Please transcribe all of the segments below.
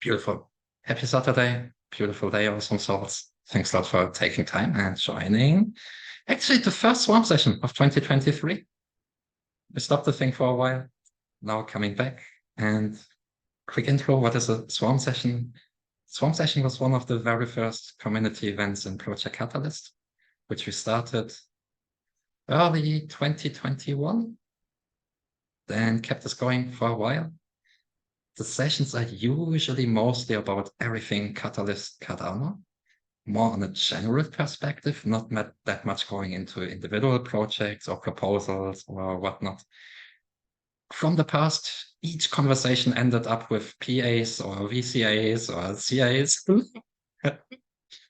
Beautiful. Happy Saturday. Beautiful day of some sorts. Thanks a lot for taking time and joining. Actually, the first Swarm session of 2023. We stopped the thing for a while. Now coming back. And quick intro, what is a Swarm session? Swarm session was one of the very first community events in Project Catalyst, which we started early 2021, then kept us going for a while. The sessions are usually mostly about everything Catalyst Cardano, more on a general perspective, not that much going into individual projects or proposals or whatnot. From the past, each conversation ended up with PAs or VCAs or CAs.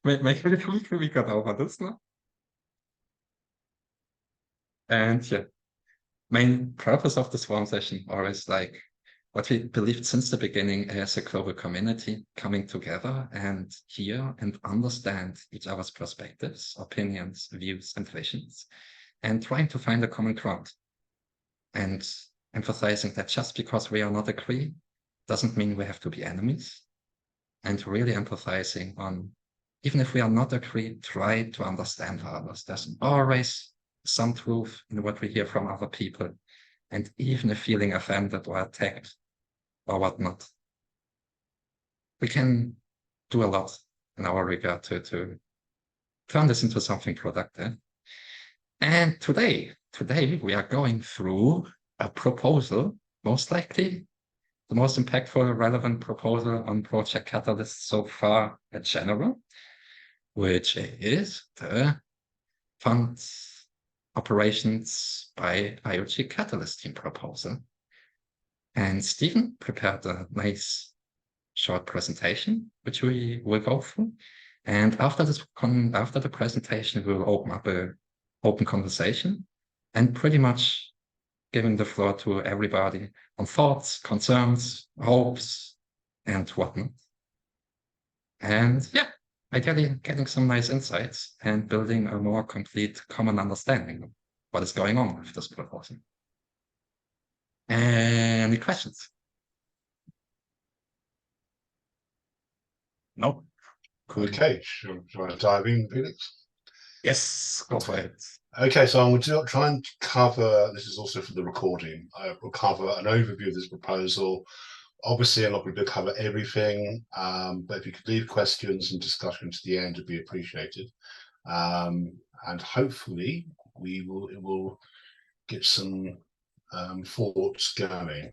Maybe we got over this now. And yeah, main purpose of the Swarm session always like what we believed since the beginning as a global community coming together and hear and understand each other's perspectives, opinions, views, and visions, and trying to find a common ground. And emphasizing that just because we are not agree doesn't mean we have to be enemies. And really emphasizing on, even if we are not agree, try to understand others. There's always some truth in what we hear from other people. And even if feeling offended or attacked or whatnot, we can do a lot in our regard to turn this into something productive. And today we are going through a proposal, most likely the most impactful, relevant proposal on Project Catalyst so far in general, which is the funds operations by IOG Catalyst Team proposal. And Stephen prepared a nice short presentation, which we will go through. And after the presentation, we will open up an open conversation and pretty much giving the floor to everybody on thoughts, concerns, hopes, and whatnot. And yeah, ideally getting some nice insights and building a more complete common understanding of what is going on with this proposal. Any questions? No. Cool. Okay, shall I dive in, Felix? Yes, go for it. Okay, so I'm going to try and cover, this is also for the recording, I will cover an overview of this proposal. Obviously, I'm not going to cover everything, but if you could leave questions and discussion to the end, it'd be appreciated. And hopefully, it will get some thoughts going.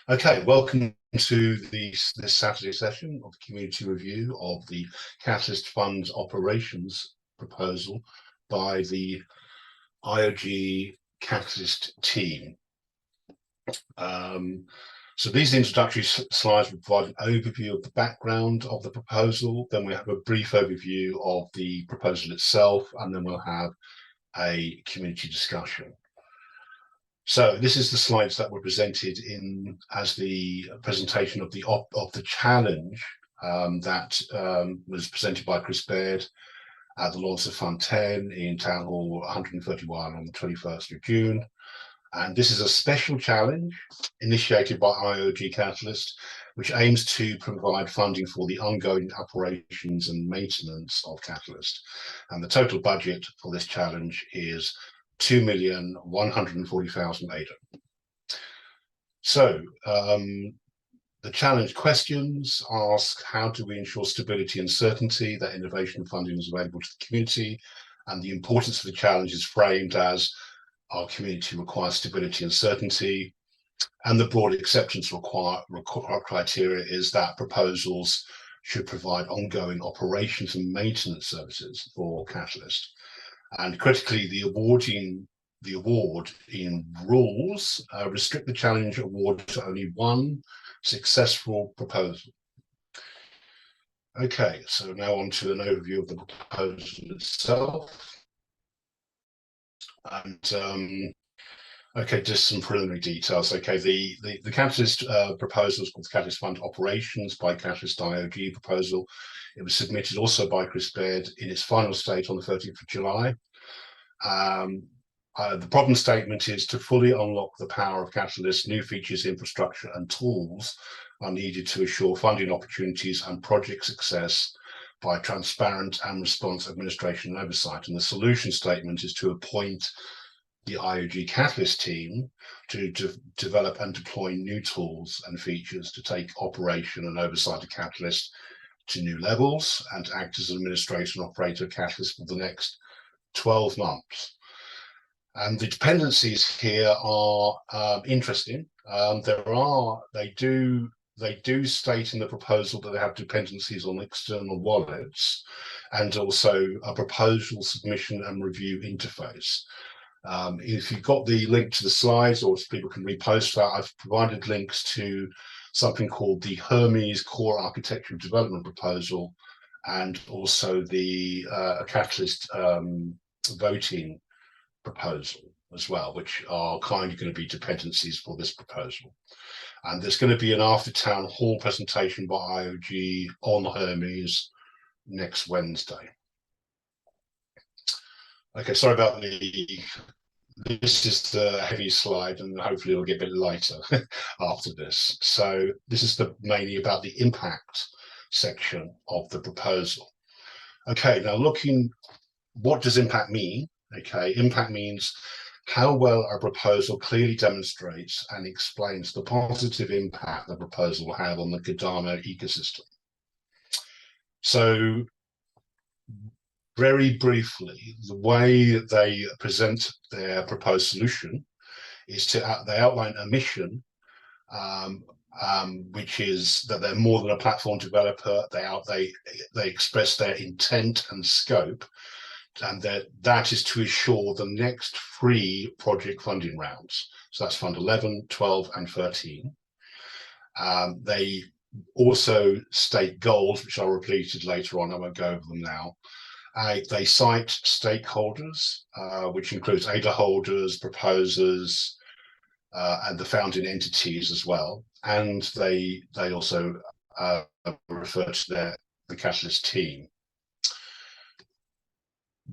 Okay, welcome to this Saturday session of the community review of the Catalyst Funds operations proposal by the IOG Catalyst Team. So these introductory slides will provide an overview of the background of the proposal, then we have a brief overview of the proposal itself, and then we'll have a community discussion. So this is the slides that were presented in as the presentation of the challenge that was presented by Chris Baird at the launch of Fund 10 in Town Hall 131 on the 21st of June. And this is a special challenge initiated by IOG Catalyst, which aims to provide funding for the ongoing operations and maintenance of Catalyst. And the total budget for this challenge is 2,140,000 ADA. So the challenge questions ask, how do we ensure stability and certainty that innovation funding is available to the community? And the importance of the challenge is framed as our community requires stability and certainty. And the broad acceptance criteria is that proposals should provide ongoing operations and maintenance services for Catalyst. And critically, the award in rules restrict the challenge award to only one successful proposal. Okay, so now on to an overview of the proposal itself. And okay, just some preliminary details. Okay, the Catalyst proposal is called the Catalyst Fund Operations by Catalyst IOG proposal. It was submitted also by Chris Baird in its final state on the 30th of July. The problem statement is to fully unlock the power of Catalyst, new features, infrastructure, and tools are needed to assure funding opportunities and project success by transparent and responsive administration and oversight. And the solution statement is to appoint the IOG Catalyst team to develop and deploy new tools and features to take operation and oversight of Catalyst to new levels, and to act as an administrator and operator of Catalyst for the next 12 months. And the dependencies here are interesting. They do state in the proposal that they have dependencies on external wallets, and also a proposal submission and review interface. If you've got the link to the slides, or if people can repost that, I've provided links to something called the Hermes Core Architecture Development Proposal, and also the Catalyst voting proposal as well, which are kind of going to be dependencies for this proposal. And there's going to be an after town hall presentation by IOG on Hermes next Wednesday. Okay, sorry about this is the heavy slide, and hopefully it'll get a bit lighter after this. So this is mainly about the impact section of the proposal. Okay, now what does impact mean? Okay, impact means how well a proposal clearly demonstrates and explains the positive impact the proposal will have on the Cardano ecosystem. So very briefly, the way they present their proposed solution is they outline a mission, which is that they're more than a platform developer. They express their intent and scope, and that is to assure the next 3 project funding rounds. So that's Fund 11, 12, and 13. They also state goals, which are repeated later on. I won't go over them now. They cite stakeholders, which includes ADA holders, proposers, and the founding entities as well. And they also refer to the Catalyst team.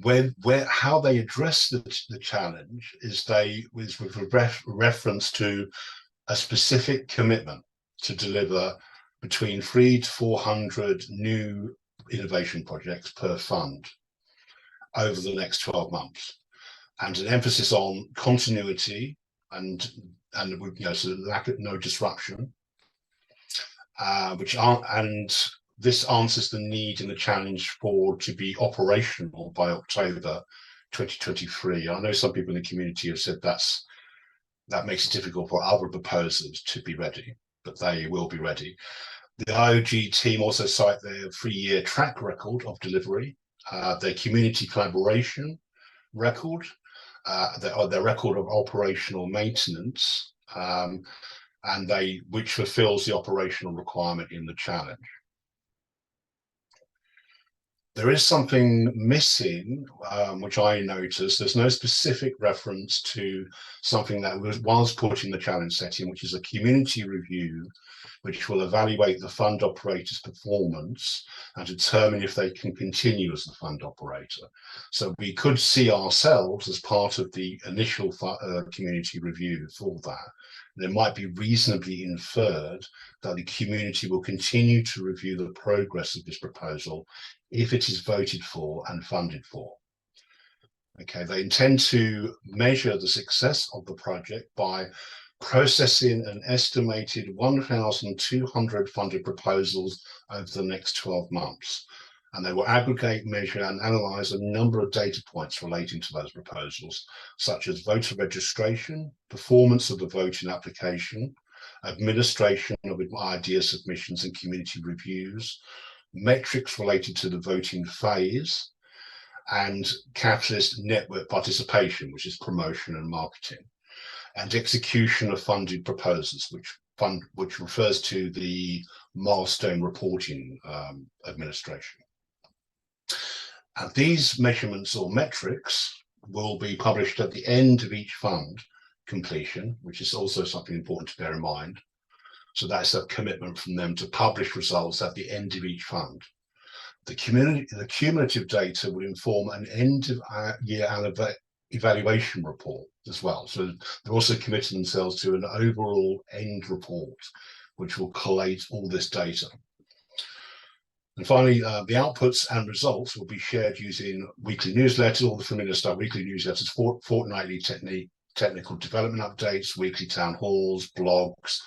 How they address the challenge is with reference to a specific commitment to deliver between 300 to 400 new innovation projects per fund over the next 12 months, and an emphasis on continuity and so no disruption, this answers the need and the challenge to be operational by October 2023. I know some people in the community have said that makes it difficult for other proposers to be ready, but they will be ready. The IOG team also cite their 3-year track record of delivery, their community collaboration record, their record of operational maintenance, which fulfills the operational requirement in the challenge. There is something missing, which I noticed. There's no specific reference to something that was put in the challenge setting, which is a community review, which will evaluate the fund operator's performance and determine if they can continue as the fund operator. So we could see ourselves as part of the initial community review for that. And it might be reasonably inferred that the community will continue to review the progress of this proposal if it is voted for and funded for. Okay, they intend to measure the success of the project by processing an estimated 1,200 funded proposals over the next 12 months. And they will aggregate, measure, and analyze a number of data points relating to those proposals, such as voter registration, performance of the voting application, administration of idea submissions and community reviews, metrics related to the voting phase, and Catalyst network participation, which is promotion and marketing, and execution of funded proposals, which refers to the Milestone reporting administration. And these measurements or metrics will be published at the end of each fund completion, which is also something important to bear in mind. So that's a commitment from them to publish results at the end of each fund. The cumulative data will inform an end of year evaluation report as well. So they're also committing themselves to an overall end report, which will collate all this data. And finally, the outputs and results will be shared using weekly newsletters, all the familiar stuff, weekly newsletters, fortnightly technical development updates, weekly town halls, blogs,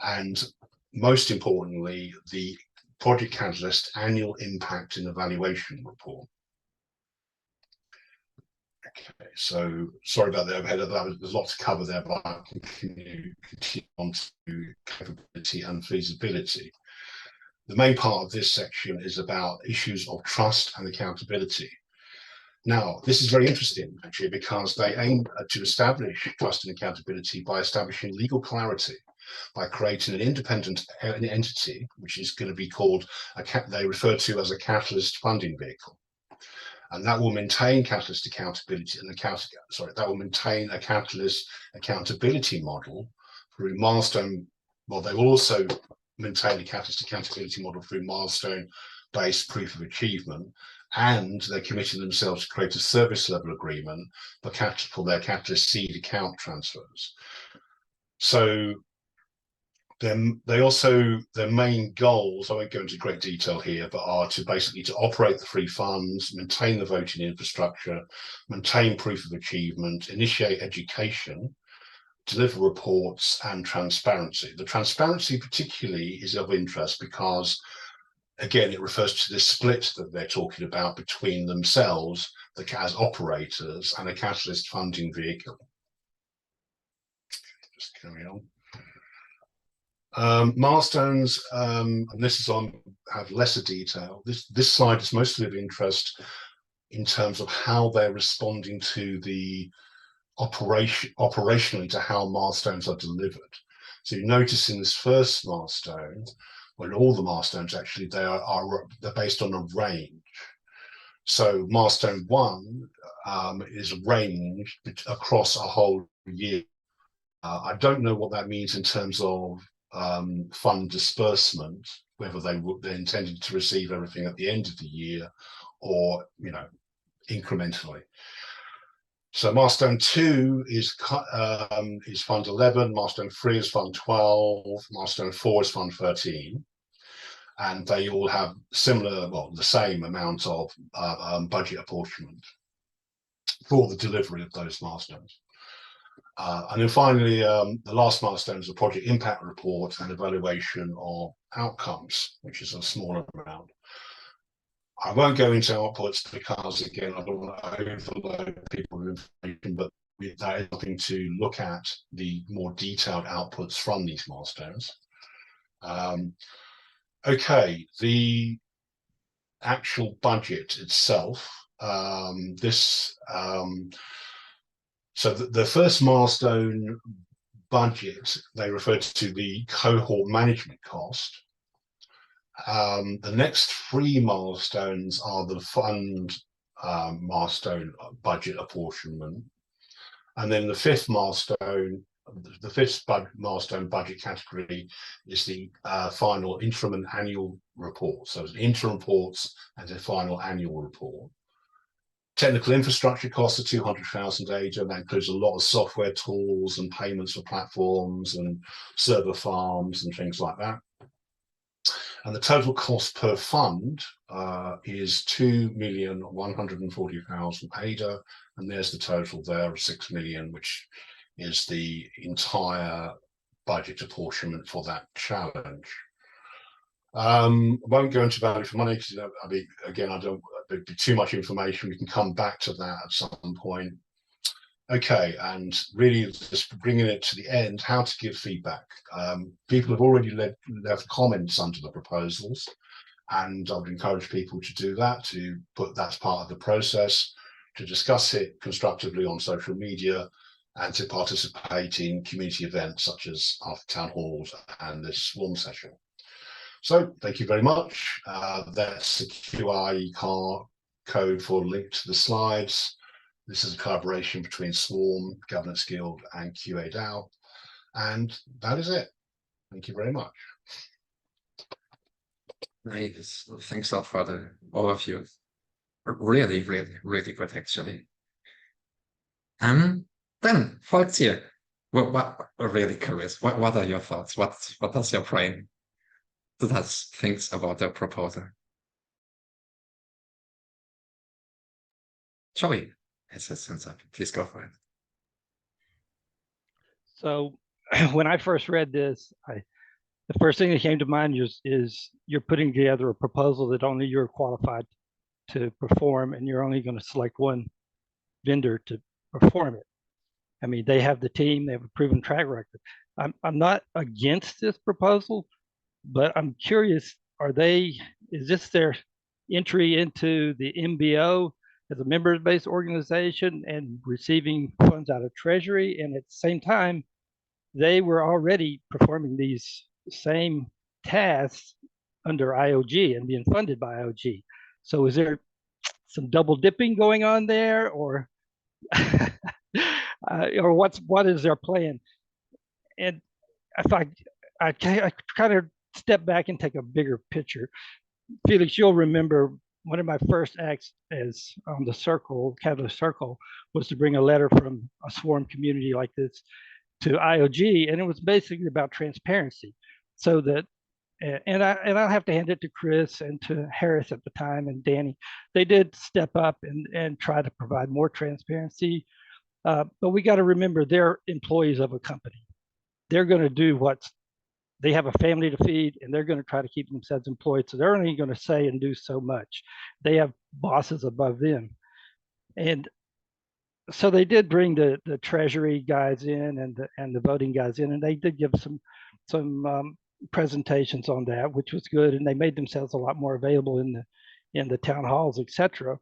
and most importantly, the Project Catalyst annual impact and evaluation report. Okay, so sorry about the overhead of that. There's a lot to cover there, but I can continue on to capability and feasibility. The main part of this section is about issues of trust and accountability. Now, this is very interesting, actually, because they aim to establish trust and accountability by establishing legal clarity, by creating an independent entity, which is going to be called, they refer to as a catalyst funding vehicle. And that will maintain catalyst accountability and that will maintain a catalyst accountability model through milestone. Well, they will also maintain a catalyst accountability model through milestone-based proof of achievement, and they're committing themselves to create a service level agreement for their catalyst seed account transfers. So their main goals, I won't go into great detail here, but are to basically to operate the free funds, maintain the voting infrastructure, maintain proof of achievement, initiate education, deliver reports, and transparency. The transparency particularly is of interest because, again, it refers to this split that they're talking about between themselves, as operators, and a catalyst funding vehicle. Just carry on. Milestones, and this is have lesser detail. This slide is mostly of interest in terms of how they're responding to the operationally to how milestones are delivered. So you notice in this first milestone, well, all the milestones actually, they're based on a range. So milestone 1 is a range across a whole year. I don't know what that means in terms of fund disbursement, whether they're intended to receive everything at the end of the year or, you know, incrementally. So milestone 2 is fund 11, milestone 3 is fund 12, milestone 4 is fund 13, and they all have similar, well, the same amount of budget apportionment for the delivery of those milestones. And then finally, the last milestone is a project impact report and evaluation of outcomes, which is a smaller amount. I won't go into outputs because, again, I don't want to overload people with information, but that is something to look at, the more detailed outputs from these milestones. Okay, the actual budget itself, so the first milestone budget, they refer to the cohort management cost. The next 3 milestones are the fund milestone budget apportionment. And then the 5th milestone, the 5th milestone budget category is the final interim and annual report. So it's interim reports and the final annual report. Technical infrastructure costs are 200,000 ADA, and that includes a lot of software tools and payments for platforms and server farms and things like that. And the total cost per fund is 2,140,000 ADA, and there's the total there of 6 million, which is the entire budget apportionment for that challenge. I won't go into value for money because, I mean, again, there'd be too much information. We can come back to that at some point. Okay, and really just bringing it to the end, how to give feedback. People have already left comments under the proposals, and I would encourage people to do that, to put that's part of the process, to discuss it constructively on social media, and to participate in community events such as our town halls and this swarm session. So thank you very much. That's the QR code for link to the slides. This is a collaboration between Swarm, Governance Guild, and QA-DAO. And that is it. Thank you very much. Nice. Thanks a lot for the overview. Really, really, really good, actually. Then, Volks here. What really curious. What are your thoughts? What does your brain does thinks about the proposal? Joey has his hands up. Please go for it. So when I first read this, the first thing that came to mind is you're putting together a proposal that only you're qualified to perform, and you're only going to select one vendor to perform it. I mean, they have the team, they have a proven track record. I'm not against this proposal, but I'm curious, is this their entry into the MBO as a members-based organization and receiving funds out of treasury? And at the same time, they were already performing these same tasks under IOG and being funded by IOG. So is there some double dipping going on there, or or what is their plan? And if I kind of step back and take a bigger picture, Felix, you'll remember one of my first acts as on the Catalyst Circle, was to bring a letter from a swarm community like this to IOG, and it was basically about transparency, so that and I'll have to hand it to Chris and to Harris at the time and Danny. They did step up and try to provide more transparency, but we got to remember they're employees of a company. They're going to do they have a family to feed, and they're going to try to keep themselves employed. So they're only going to say and do so much. They have bosses above them, and so they did bring the treasury guys in and the voting guys in, and they did give some presentations on that, which was good, and they made themselves a lot more available in the town halls, etc.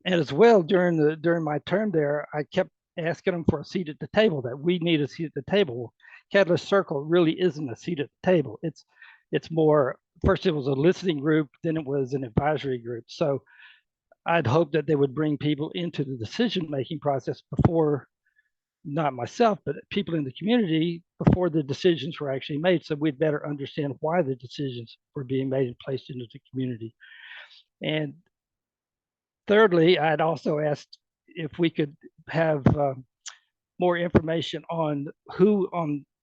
And as well, during my term there, I kept asking them for a seat at the table, that we need a seat at the table. Catalyst Circle really isn't a seat at the table. It's more, first it was a listening group, then it was an advisory group. So I'd hoped that they would bring people into the decision-making process before, not myself, but people in the community, before the decisions were actually made, so we'd better understand why the decisions were being made and placed into the community. And thirdly, I'd also asked if we could have more information on who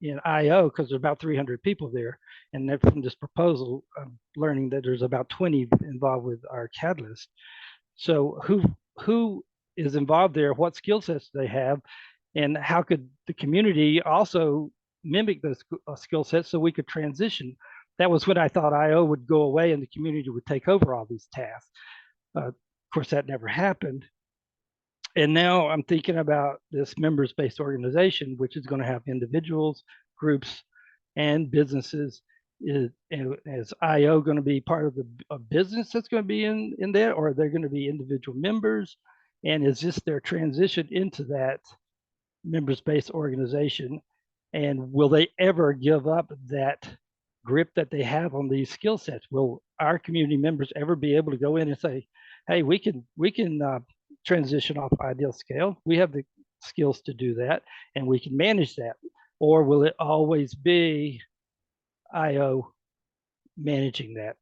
in IO, because there's about 300 people there, and then from this proposal, I'm learning that there's about 20 involved with our Catalyst. So who is involved there? What skill sets do they have, and how could the community also mimic those skill sets so we could transition? That was when I thought IO would go away and the community would take over all these tasks. Of course, that never happened. And now I'm thinking about this members-based organization, which is going to have individuals, groups, and businesses. Is IO going to be part of a business that's going to be in there, or are they going to be individual members? And is this their transition into that members-based organization? And will they ever give up that grip that they have on these skill sets? Will our community members ever be able to go in and say, hey, we can transition off ideal scale. We have the skills to do that, and we can manage that. Or will it always be IO managing that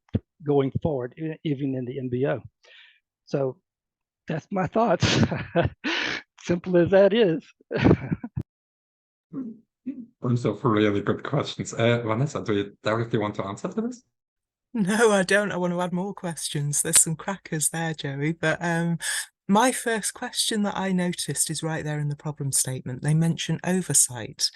going forward, even in the MBO? So that's my thoughts. Simple as that is. Those are really good questions. Vanessa, do you directly want to answer to this? No, I don't. I want to add more questions. There's some crackers there, Joey. But my first question that I noticed is right there in the problem statement. They mention oversight,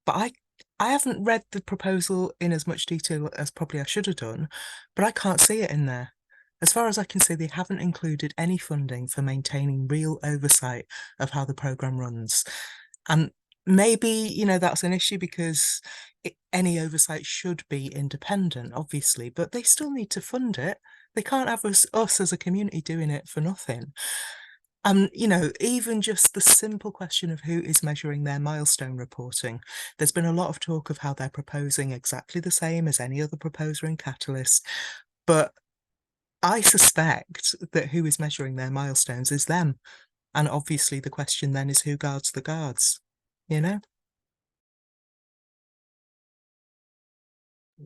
but I haven't read the proposal in as much detail as probably I should have done, but I can't see it in there. As far as I can see, they haven't included any funding for maintaining real oversight of how the program runs. And maybe, you know, that's an issue because any oversight should be independent, obviously, but they still need to fund it. They can't have us as a community doing it for nothing. You know, even just the simple question of who is measuring their milestone reporting. There's been a lot of talk of how they're proposing exactly the same as any other proposer in Catalyst, but I suspect that who is measuring their milestones is them. And obviously the question then is who guards the guards, you know?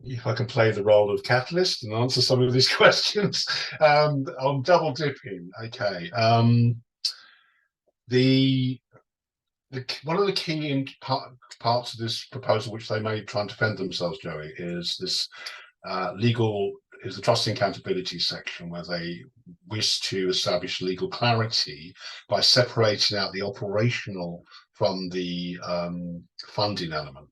If I can play the role of Catalyst and answer some of these questions. I'm double dipping. Okay. The one of the key parts of this proposal, which they may try and defend themselves, Joey, is this the trust and accountability section, where they wish to establish legal clarity by separating out the operational from the funding element.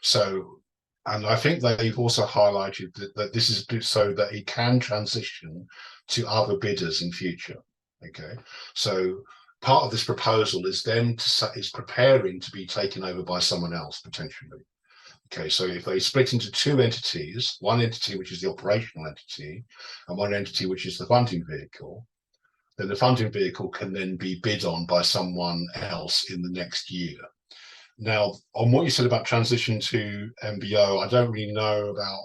So, and I think they've also highlighted that this is so that it can transition to other bidders in future. Okay, so part of this proposal is preparing to be taken over by someone else potentially. Okay, so if they split into two entities, one entity which is the operational entity and one entity which is the funding vehicle, then the funding vehicle can then be bid on by someone else in the next year. Now, on what you said about transition to MBO, I don't really know about,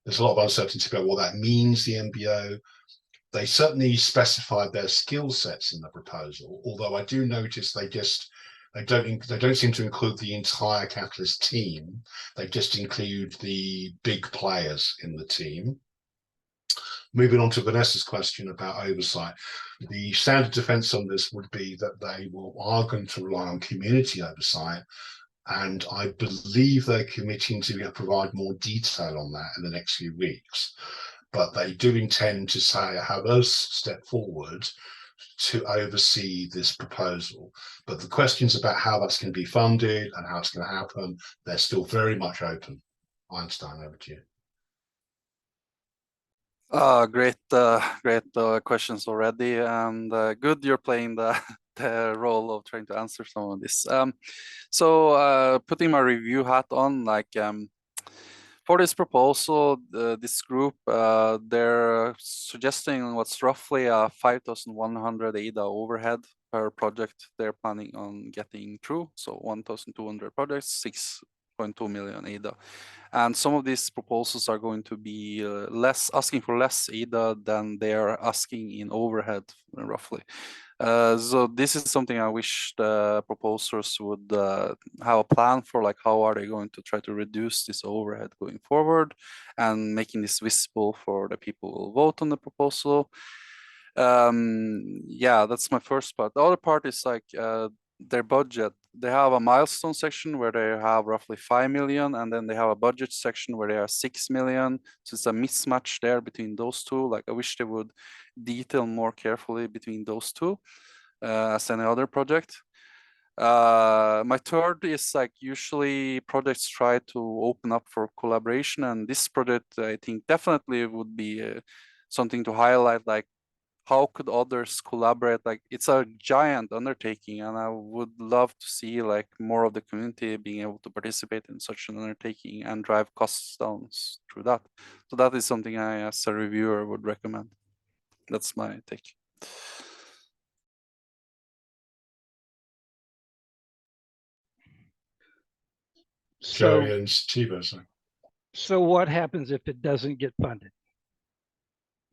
there's a lot of uncertainty about what that means, the MBO. They certainly specified their skill sets in the proposal, although I do notice they don't seem to include the entire Catalyst team. They just include the big players in the team. Moving on to Vanessa's question about oversight, the standard defense on this would be that they are going to rely on community oversight, and I believe they're committing to provide more detail on that in the next few weeks. But they do intend to have us step forward to oversee this proposal. But the questions about how that's going to be funded and how it's going to happen, they're still very much open. Eystein, over to you. Great questions already, and good you're playing the role of trying to answer some of this. So putting my review hat on, like for this proposal, this group, they're suggesting what's roughly a 5,100 ADA overhead per project they're planning on getting through. So 1,200 projects, 6.2 million ADA. And some of these proposals are going to be asking for less ADA than they are asking in overhead, roughly. So this is something I wish the proposers would have a plan for, like how are they going to try to reduce this overhead going forward and making this visible for the people who will vote on the proposal. Yeah, that's my first part. The other part is like their budget. They have a milestone section where they have roughly 5 million, and then they have a budget section where they are 6 million. So it's a mismatch there between those two. Like I wish they would detail more carefully between those two as any other project. My third is like usually projects try to open up for collaboration, and this project I think definitely would be something to highlight, like how could others collaborate? Like it's a giant undertaking, and I would love to see like more of the community being able to participate in such an undertaking and drive costs down through that. So that is something I, as a reviewer, would recommend. That's my take. Joey and Tevo, sorry. So what happens if it doesn't get funded?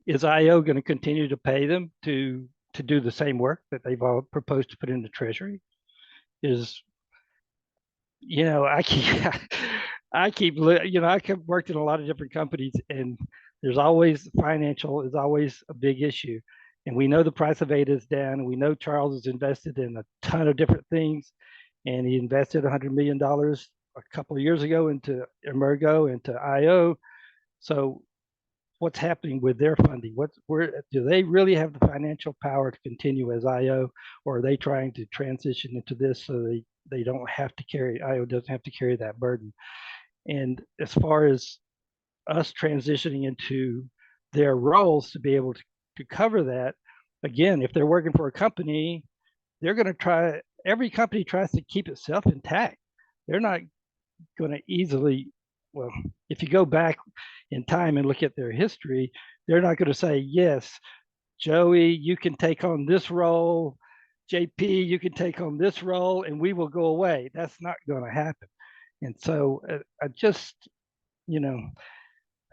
Is IO going to continue to pay them to do the same work that they've all proposed to put into treasury? Is, you know, I worked in a lot of different companies, and there's always financial is always a big issue. And we know the price of ADA is down, and we know Charles has invested in a ton of different things, and he invested $100 million a couple of years ago into Emergo, into IO. So what's happening with their funding? Where do they really have the financial power to continue as IO, or are they trying to transition into this so they don't have to carry, IO doesn't have to carry that burden? And as far as us transitioning into their roles to be able to cover that, again, if they're working for a company, they're going to try, every company tries to keep itself intact. They're not going to easily, well, if you go back in time and look at their history, they're not going to say, yes, Joey, you can take on this role, JP, you can take on this role, and we will go away. That's not going to happen. And so I just, you know,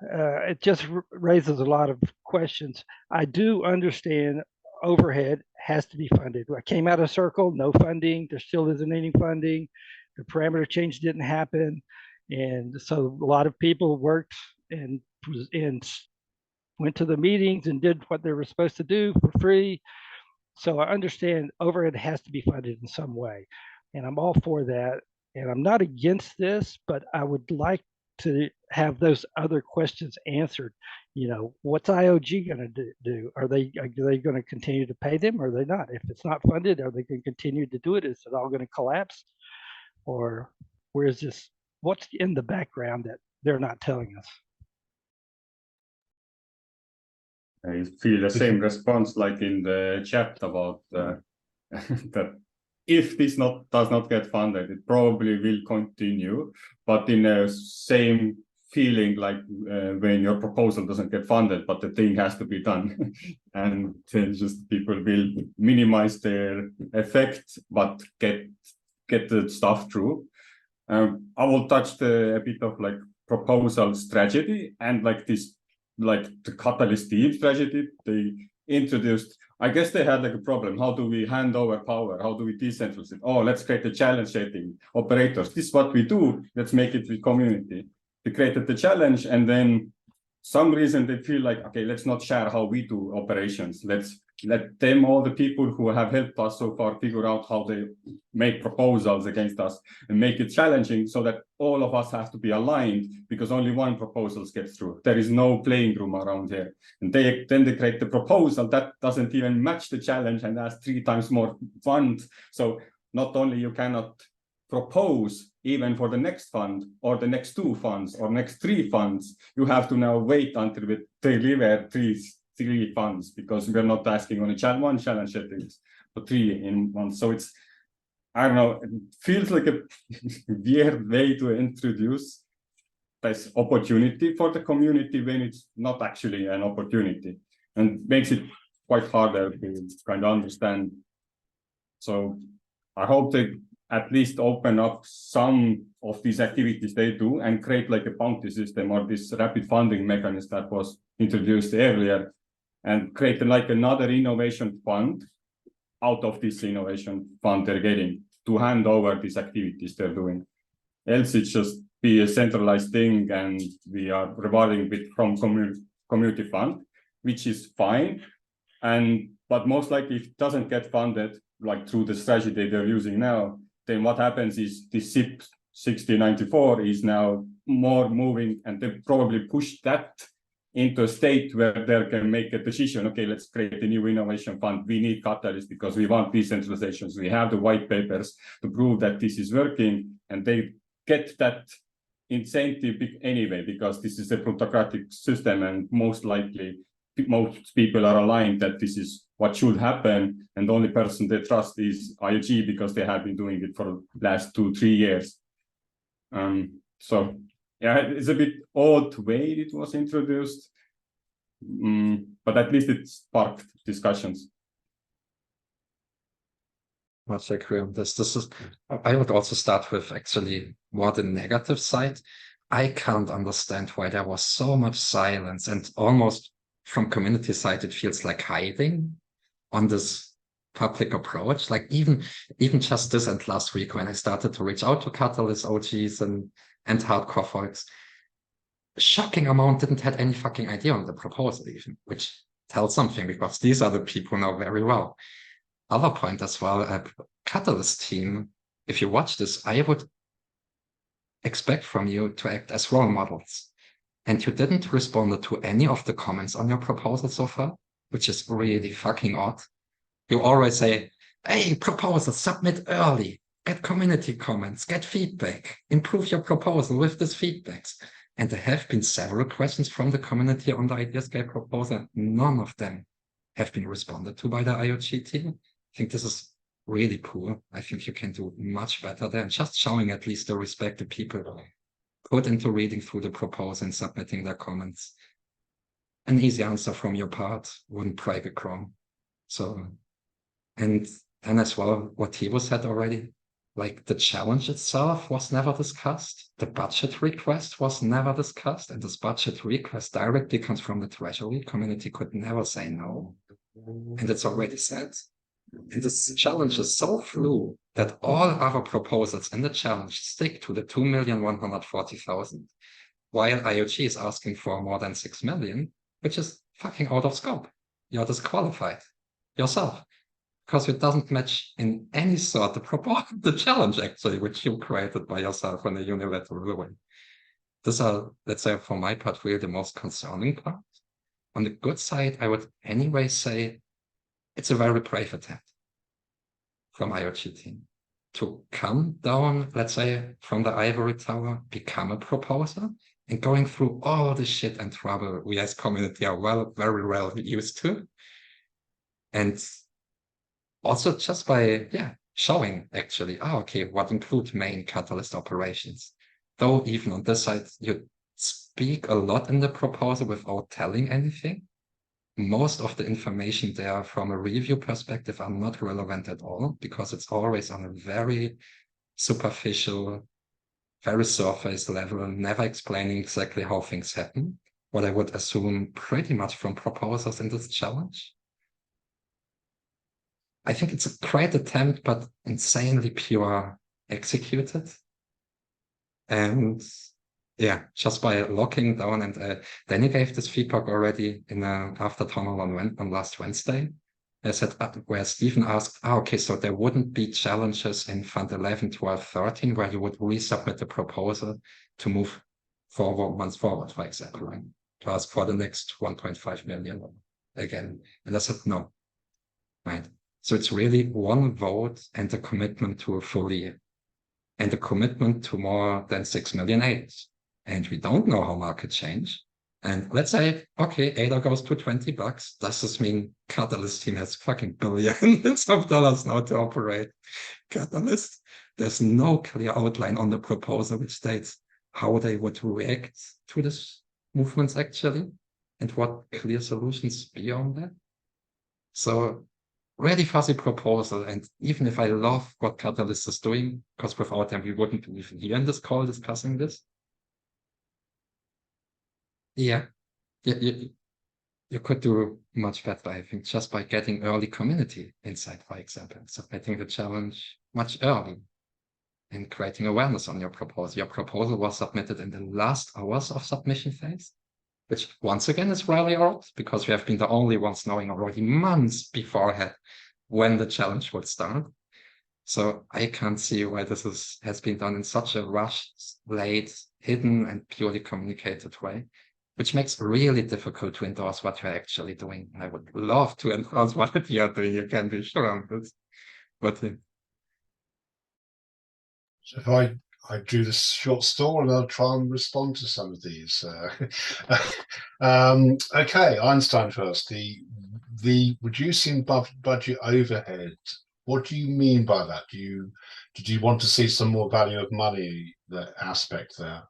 it just raises a lot of questions. I do understand overhead has to be funded. I came out of Circle, no funding. There still isn't any funding. The parameter change didn't happen. And so a lot of people worked and went to the meetings and did what they were supposed to do for free. So I understand overhead has to be funded in some way. and I'm all for that. And I'm not against this, but I would like to have those other questions answered. You know, what's IOG going to do? Are they going to continue to pay them, or are they not? If it's not funded, are they going to continue to do it? Is it all going to collapse, or where is this? What's in the background that they're not telling us? I feel the same response like in the chat about that if this does not get funded, it probably will continue, but in the same feeling like when your proposal doesn't get funded, but the thing has to be done. And then just people will minimize their effect, but get the stuff through. I will touch a bit of like proposal strategy and like this, like the Catalyst Team strategy they introduced. I guess they had like a problem. How do we hand over power? How do we decentralize it? Oh, let's create a challenge setting. Operators, this is what we do. Let's make it with community. They created the challenge, and then some reason they feel like, okay, let's not share how we do operations. Let's let them, all the people who have helped us so far, figure out how they make proposals against us and make it challenging so that all of us have to be aligned, because only one proposal gets through. There is no playing room around here. And then they create the proposal that doesn't even match the challenge and has 3 times more funds. So not only you cannot propose even for the next fund or the next 2 funds or next 3 funds, you have to now wait until we deliver 3 funds, because we're not asking on one challenge settings, but 3 in one. So it's, I don't know, it feels like a weird way to introduce this opportunity for the community when it's not actually an opportunity, and makes it quite harder to kind of understand. So I hope they at least open up some of these activities they do and create like a bounty system or this rapid funding mechanism that was introduced earlier, and create like another innovation fund out of this innovation fund they're getting to hand over these activities they're doing. Else it's just be a centralized thing and we are rewarding it from community fund, which is fine. But most likely if it doesn't get funded, like through the strategy they're using now, then what happens is the SIP 6094 is now more moving, and they probably push that into a state where they can make a decision. Okay, let's create a new innovation fund. We need Catalyst because we want decentralizations. We have the white papers to prove that this is working, and they get that incentive anyway, because this is a plutocratic system, and most likely most people are aligned that this is what should happen, and the only person they trust is IOG because they have been doing it for the last 2-3 years. So yeah, it's a bit odd way it was introduced, but at least it sparked discussions. Much agree on this. I would also start with actually more the negative side. I can't understand why there was so much silence, and almost from community side, it feels like hiding on this public approach. Like even just this and last week when I started to reach out to Catalyst OGs and hardcore folks, shocking amount didn't have any fucking idea on the proposal even, which tells something, because these are the people know very well. Other point as well, Catalyst team, if you watch this, I would expect from you to act as role models. And you didn't respond to any of the comments on your proposal so far, which is really fucking odd. You always say, hey, proposal, submit early, get community comments, get feedback, improve your proposal with this feedbacks. And there have been several questions from the community on the IdeaScale proposal. None of them have been responded to by the IOG team. I think this is really poor. I think you can do much better there. Just showing at least the respect the people put into reading through the proposal and submitting their comments. An easy answer from your part wouldn't break a crumb. So, and as well, what Tevo said already, like the challenge itself was never discussed. The budget request was never discussed. And this budget request directly comes from the treasury. Community could never say no. And it's already said. And this challenge is so fluid that all other proposals in the challenge stick to the 2,140,000, while IOG is asking for more than 6 million, which is fucking out of scope. You're disqualified yourself. because it doesn't match in any sort the challenge actually, which you created by yourself in a unilateral way. These are, let's say, for my part, really the most concerning part. On the good side, I would anyway say it's a very brave attempt from IOG team to come down, let's say, from the ivory tower, become a proposer, and going through all the shit and trouble we as community are very well used to. And also just by, showing actually, okay, what include main catalyst operations. Though even on this side, you speak a lot in the proposal without telling anything. Most of the information there from a review perspective are not relevant at all, because it's always on a very superficial, very surface level, never explaining exactly how things happen. What I would assume pretty much from proposals in this challenge. I think it's a great attempt, but insanely pure executed. And yeah, just by locking down, and then he gave this feedback already in after tunnel on last Wednesday. I said, where Stephen asked, okay, so there wouldn't be challenges in Fund 11, 12, 13, where you would resubmit the proposal to move months forward, for example, right? To ask for the next 1.5 million again. And I said, no, right? So it's really one vote and a commitment to and a commitment to more than 6 million ADAs. And we don't know how markets change. And let's say, okay, ADA goes to $20. Does this mean Catalyst team has fucking billions of dollars now to operate Catalyst? There's no clear outline on the proposal which states how they would react to this movements actually, and what clear solutions beyond that. So really fuzzy proposal. And even if I love what Catalyst is doing, because without them, we wouldn't be even here in this call discussing this. Yeah, you could do much better, I think, just by getting early community insight, for example, submitting the challenge much early and creating awareness on your proposal. Your proposal was submitted in the last hours of submission phase, which once again is really odd, because we have been the only ones knowing already months beforehand when the challenge would start. So I can't see why this has been done in such a rushed, late, hidden, and purely communicated way, which makes it really difficult to endorse what you're actually doing. And I would love to endorse what you're doing, you can be sure on this. But so if I do this short story, and I'll try and respond to some of these. Okay, Eystein first. The reducing budget overhead. What do you mean by that? Did you want to see some more value of money, the aspect there?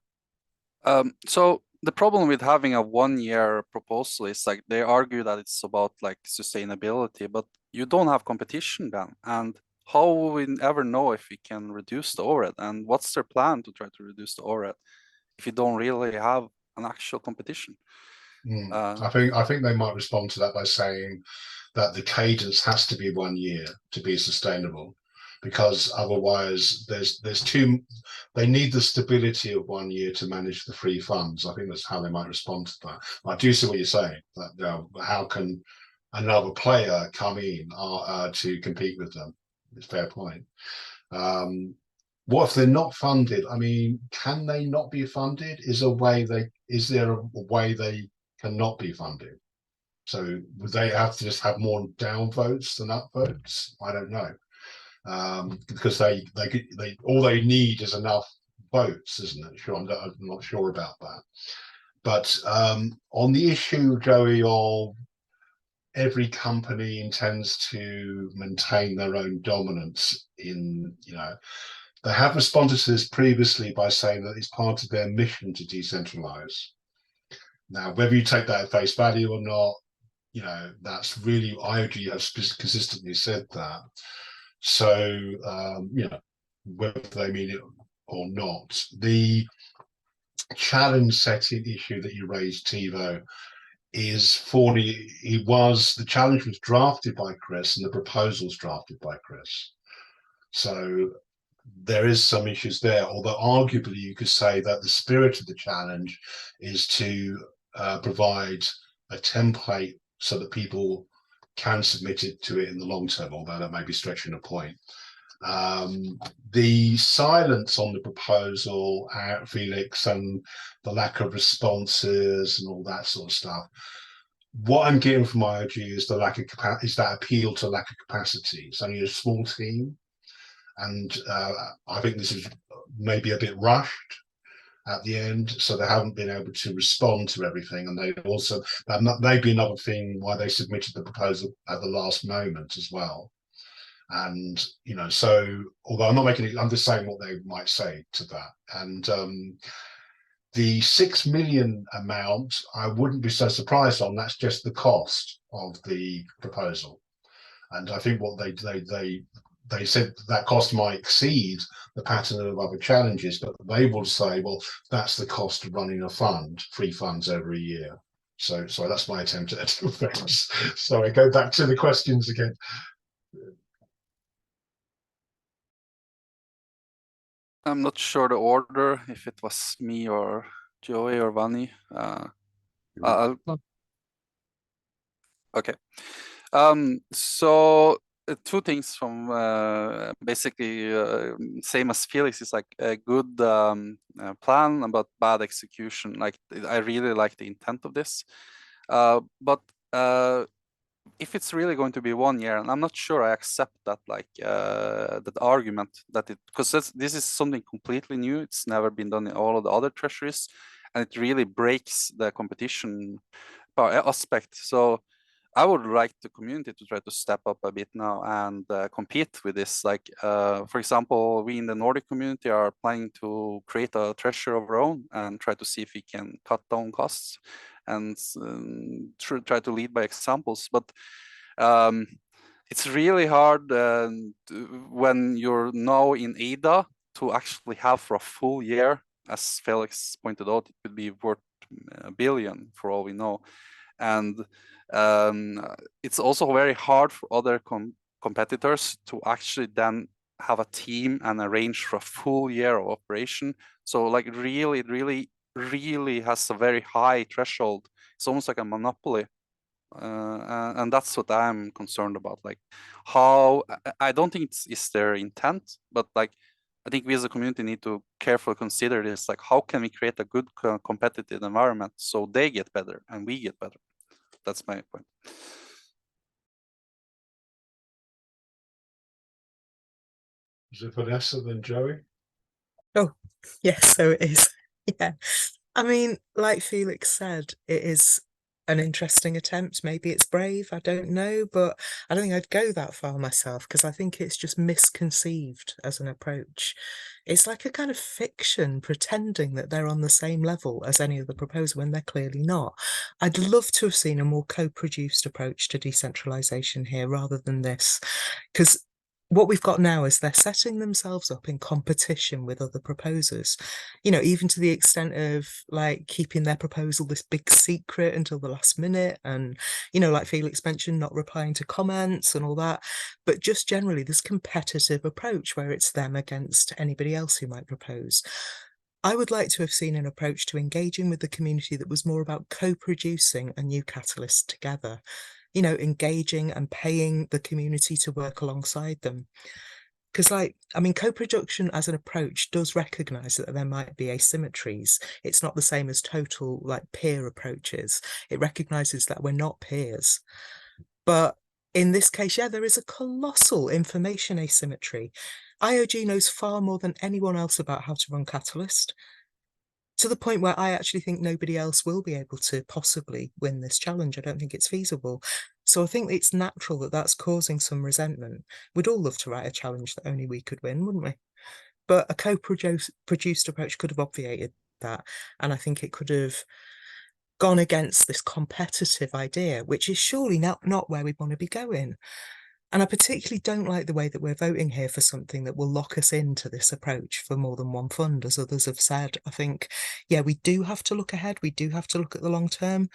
So the problem with having a 1-year proposal is like they argue that it's about like sustainability, but you don't have competition then. And how will we ever know if we can reduce the overhead? And what's their plan to try to reduce the overhead if you don't really have an actual competition? I think they might respond to that by saying that the cadence has to be 1 year to be sustainable, because otherwise they need the stability of 1 year to manage the free funds. I think that's how they might respond to that. I do see what you're saying, that how can another player come in to compete with them? It's a fair point. What if they're not funded? I mean, can they not be funded? Is there a way they cannot be funded? So would they have to just have more down votes than up votes? I don't know, because they all they need is enough votes, isn't it? Sure, I'm not sure about that. But on the issue, Joey, of every company intends to maintain their own dominance in, they have responded to this previously by saying that it's part of their mission to decentralize. Now, whether you take that at face value or not, that's really, IOG has consistently said that. So, whether they mean it or not, the challenge setting issue that you raised, Tevo, is the challenge was drafted by Chris and the proposals drafted by Chris. So there is some issues there, although arguably you could say that the spirit of the challenge is to provide a template so that people can submit it to it in the long term, although that may be stretching a point. The silence on the proposal, Felix, and the lack of responses and all that sort of stuff. What I'm getting from IOG is the lack of capacity, is that appeal to lack of capacity. It's only a small team, and I think this is maybe a bit rushed at the end, so they haven't been able to respond to everything. And they also, that may be another thing why they submitted the proposal at the last moment as well. And, you know, so although I'm not making it, I'm just saying what they might say to that. And the 6 million amount, I wouldn't be so surprised on. That's just the cost of the proposal. And I think what they said that cost might exceed the pattern of other challenges, but they will say, well, that's the cost of running a fund, free funds every year. So that's my attempt at defense. So I go back to the questions again. I'm not sure the order, if it was me or Joey or Vanni. Okay. So two things from basically same as Felix, is like a good plan but bad execution. Like, I really like the intent of this, but if it's really going to be 1 year, and I'm not sure I accept that, like that argument, that it, because this is something completely new. It's never been done in all of the other treasuries, and it really breaks the competition aspect. So I would like the community to try to step up a bit now and compete with this. Like, for example, we in the Nordic community are planning to create a treasury of our own and try to see if we can cut down costs and try to lead by examples. But it's really hard when you're now in ADA to actually have for a full year. As Felix pointed out, it could be worth $1 billion for all we know. And it's also very hard for other competitors to actually then have a team and arrange for a full year of operation. So like it really has a very high threshold. It's almost like a monopoly. And that's what I'm concerned about. Like, how, I don't think it's their intent, but like, I think we as a community need to carefully consider this. Like, how can we create a good competitive environment so they get better and we get better? That's my point. Is it Vanessa then Joey? Oh, yes, so it is. Yeah. I mean, like Felix said, it is an interesting attempt. Maybe it's brave, I don't know, but I don't think I'd go that far myself, because I think it's just misconceived as an approach. It's like a kind of fiction pretending that they're on the same level as any other proposal when they're clearly not. I'd love to have seen a more co-produced approach to decentralization here rather than this, because what we've got now is they're setting themselves up in competition with other proposers, you know, even to the extent of like keeping their proposal this big secret until the last minute. And, you know, like Felix mentioned, not replying to comments and all that. But just generally this competitive approach where it's them against anybody else who might propose. I would like to have seen an approach to engaging with the community that was more about co-producing a new catalyst together, you know, engaging and paying the community to work alongside them. Because, like, I mean, co-production as an approach does recognize that there might be asymmetries. It's not the same as total, like, peer approaches. It recognizes that we're not peers. But in this case, yeah, there is a colossal information asymmetry. IOG knows far more than anyone else about how to run Catalyst, to the point where I actually think nobody else will be able to possibly win this challenge. I don't think it's feasible. So I think it's natural that that's causing some resentment. We'd all love to write a challenge that only we could win, wouldn't we? But a co-produced approach could have obviated that. And I think it could have gone against this competitive idea, which is surely not where we want to be going. And I particularly don't like the way that we're voting here for something that will lock us into this approach for more than one fund, as others have said. I think, yeah, we do have to look ahead. We do have to look at the long term,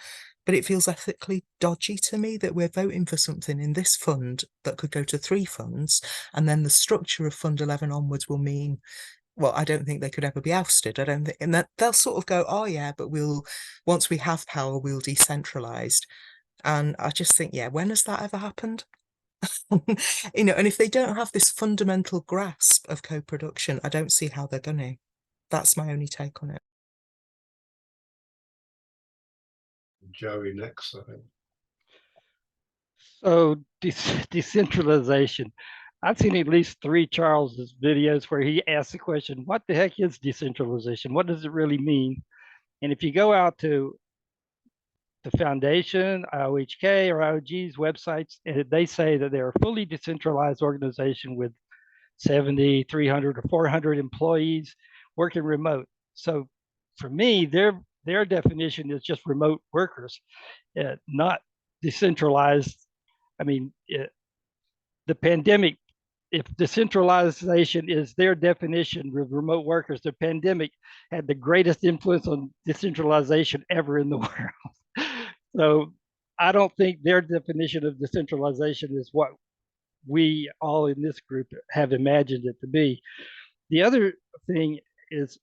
but it feels ethically dodgy to me that we're voting for something in this fund that could go to 3 funds. And then the structure of Fund 11 onwards will mean, well, I don't think they could ever be ousted. I don't think, and that they'll sort of go, oh yeah, but once we have power, we'll decentralize. And I just think, yeah, when has that ever happened? You know, and if they don't have this fundamental grasp of co-production, I don't see how they're going to. That's my only take on it. Joey next, I think. So decentralization. I've seen at least 3 Charles's videos where he asks the question, what the heck is decentralization? What does it really mean? And if you go out to the foundation, IOHK or IOG's websites, they say that they're a fully decentralized organization with 70, 300 or 400 employees working remote. So for me, their definition is just remote workers, not decentralized. I mean, the pandemic, if decentralization is their definition of remote workers, the pandemic had the greatest influence on decentralization ever in the world. So I don't think their definition of decentralization is what we all in this group have imagined it to be. The other thing is,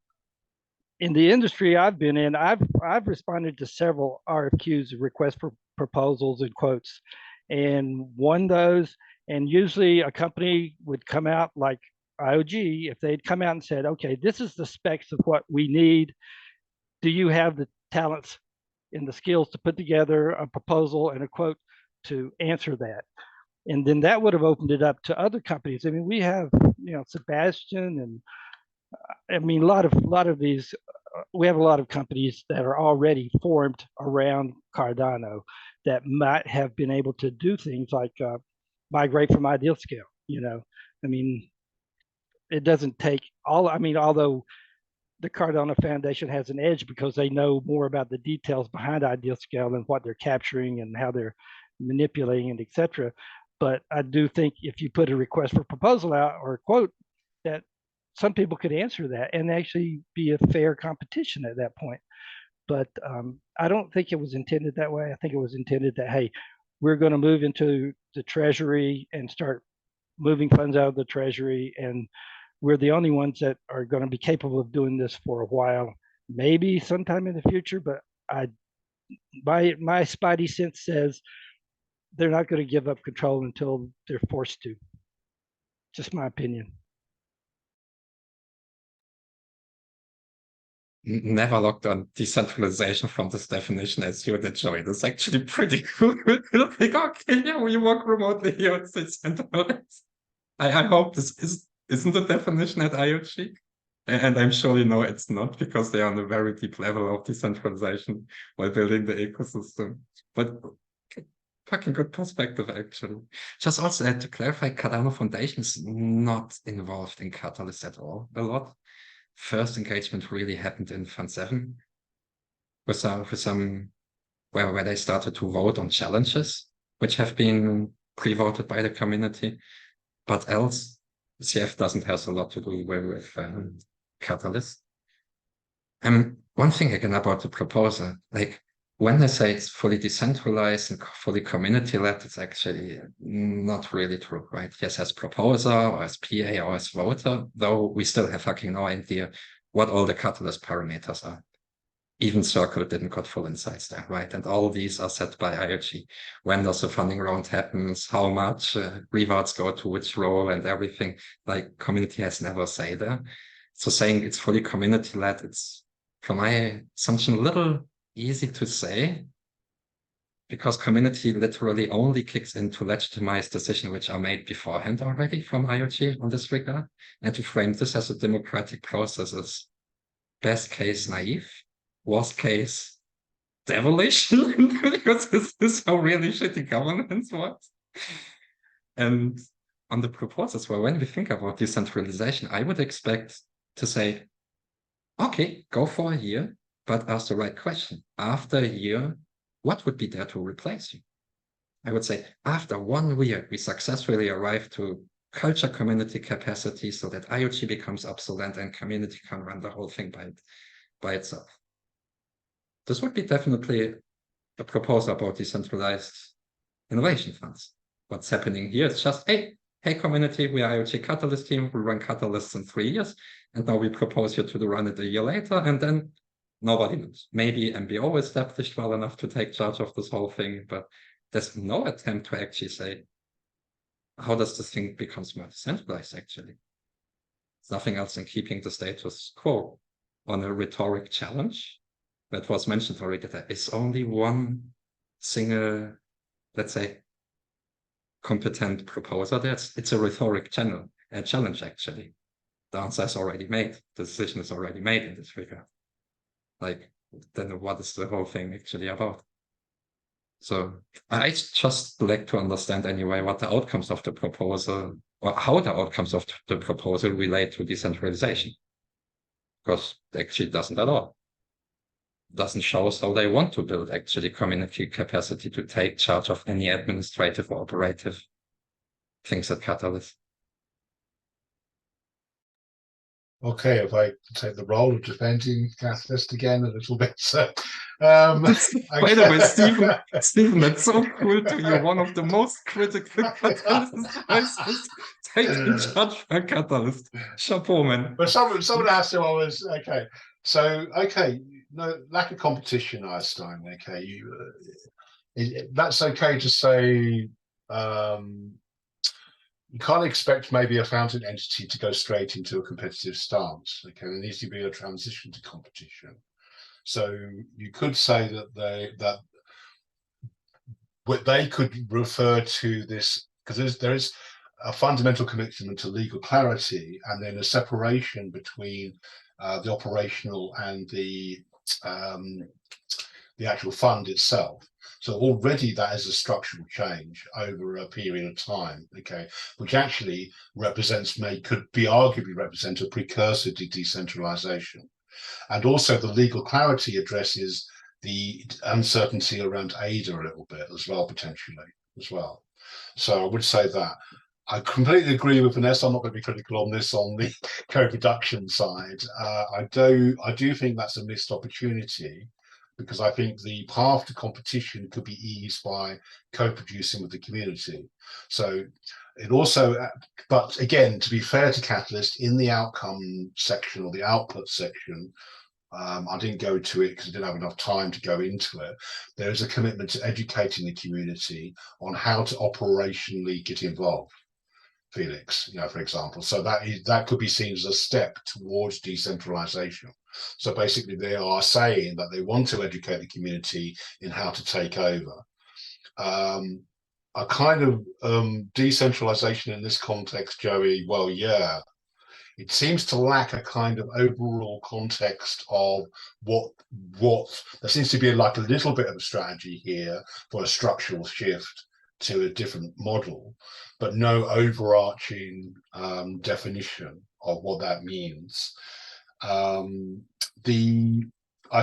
in the industry I've been in, I've responded to several RFQs, requests for proposals and quotes, and won those. And usually a company would come out like IOG, if they'd come out and said, okay, this is the specs of what we need. Do you have the talents and the skills to put together a proposal and a quote to answer that? And then that would have opened it up to other companies. I mean, we have, Sebastian, and I mean, a lot of these, we have a lot of companies that are already formed around Cardano that might have been able to do things like migrate from ideal scale. I mean, it doesn't take all, I mean, although the Cardano Foundation has an edge because they know more about the details behind ideal scale and what they're capturing and how they're manipulating it, etc. But I do think if you put a request for proposal out or a quote, that some people could answer that and actually be a fair competition at that point. But I don't think it was intended that way. I think it was intended that, hey, we're going to move into the treasury and start moving funds out of the treasury, and we're the only ones that are going to be capable of doing this for a while, maybe sometime in the future. But my spidey sense says they're not going to give up control until they're forced to. Just my opinion. Never looked on decentralization from this definition as you did, Joey. That's actually pretty cool. Like, okay, yeah, we work remotely here. It's decentralized. I hope this isn't the definition at IOG. And I'm sure you know it's not, because they are on a very deep level of decentralization while building the ecosystem. But fucking good perspective, actually. Just also to clarify, Cardano Foundation is not involved in Catalyst at all a lot. First engagement really happened in Fund 7 with some where they started to vote on challenges, which have been pre-voted by the community. But else, CF doesn't have a lot to do with Catalyst. One thing again about the proposal, like when they say it's fully decentralized and fully community-led, it's actually not really true, right? Yes, as proposer or as PA or as voter, though we still have fucking no idea what all the Catalyst parameters are. Even Circle didn't got full insights there, right? And all these are set by IOG. When does the funding round happens, how much rewards go to which role and everything, like community has never say there. So saying it's fully community-led, it's, from my assumption, a little easy to say, because community literally only kicks in to legitimize decisions which are made beforehand already from IOG on this regard. And to frame this as a democratic process is best case naive, worst case devilish, because this is how really shitty governance works. And on the proposals, well, when we think about decentralization, I would expect to say, okay, go for a year, but ask the right question. After a year, what would be there to replace you? I would say after 1 year, we successfully arrive to culture community capacity so that IoT becomes obsolete and community can run the whole thing by itself. This would be definitely a proposal about decentralized innovation funds. What's happening here is just, hey community, we are IOG Catalyst Team, we run Catalysts in 3 years, and now we propose you to run it a year later, and then Nobody knows. Maybe MBO is established well enough to take charge of this whole thing, but there's no attempt to actually say, how does this thing become more decentralized actually? It's nothing else than keeping the status quo. On a rhetoric challenge that was mentioned already, there is only one single, let's say, competent proposer. It's a rhetoric challenge actually. The answer is already made. The decision is already made in this regard. Like, then what is the whole thing actually about? So I just like to understand anyway what the outcomes of the proposal, or how the outcomes of the proposal relate to decentralization. Because it actually doesn't at all. Doesn't show us how they want to build actually community capacity to take charge of any administrative or operative things at Catalyst. Okay, if I take the role of defending Catalyst again a little bit. So, by the way, Stephen, that's so cool to you. One of the most critical Catalyst taking charge for Catalyst. Chapeau, man. But someone asked who I was. Okay, so no lack of competition, Eystein. Okay, that's okay to say. You can't expect maybe a founding entity to go straight into a competitive stance. Okay, there needs to be a transition to competition. So you could say that they could refer to this, because there is a fundamental commitment to legal clarity, and then a separation between the operational and the actual fund itself. So already that is a structural change over a period of time, okay, which actually could be arguably represent a precursor to decentralization. And also the legal clarity addresses the uncertainty around ADA a little bit as well, potentially as well. So I would say that. I completely agree with Vanessa. I'm not going to be critical on this on the co-production side. I do think that's a missed opportunity, because I think the path to competition could be eased by co-producing with the community. So it also, but again, to be fair to Catalyst, in the outcome section or the output section, I didn't go to it because I didn't have enough time to go into it. There is a commitment to educating the community on how to operationally get involved. Felix, for example. So that could be seen as a step towards decentralization. So basically they are saying that they want to educate the community in how to take over. A kind of decentralization in this context, Joey, well, yeah, it seems to lack a kind of overall context of what there seems to be like a little bit of a strategy here for a structural shift to a different model, but no overarching definition of what that means. I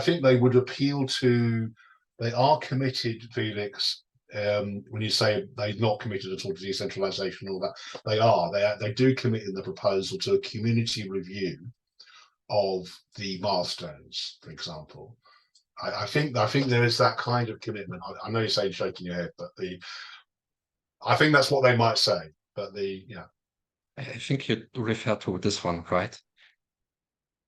think they would appeal to, they are committed, Felix, when you say they're not committed at all to decentralization and all that, they do commit in the proposal to a community review of the milestones, for example. I think there is that kind of commitment. I know you're saying shaking your head, but I think that's what they might say, but I think you refer to this one, right?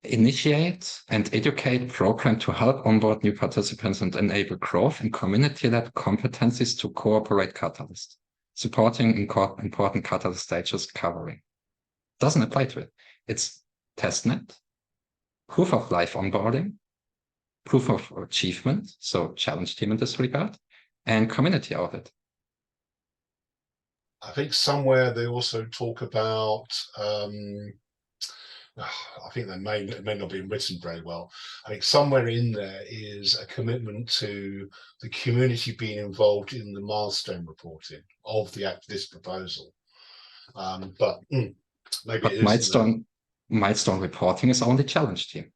Initiate and educate program to help onboard new participants and enable growth in community-led competencies to cooperate Catalyst, supporting important Catalyst stages covering. Doesn't apply to it. It's testnet, proof of life onboarding, proof of achievement, so challenge team in this regard, and community audit. I think somewhere they also talk about, I think it may not be written very well. I think somewhere in there is a commitment to the community being involved in the milestone reporting of this proposal. But maybe it isn't. Milestone reporting is only challenge team,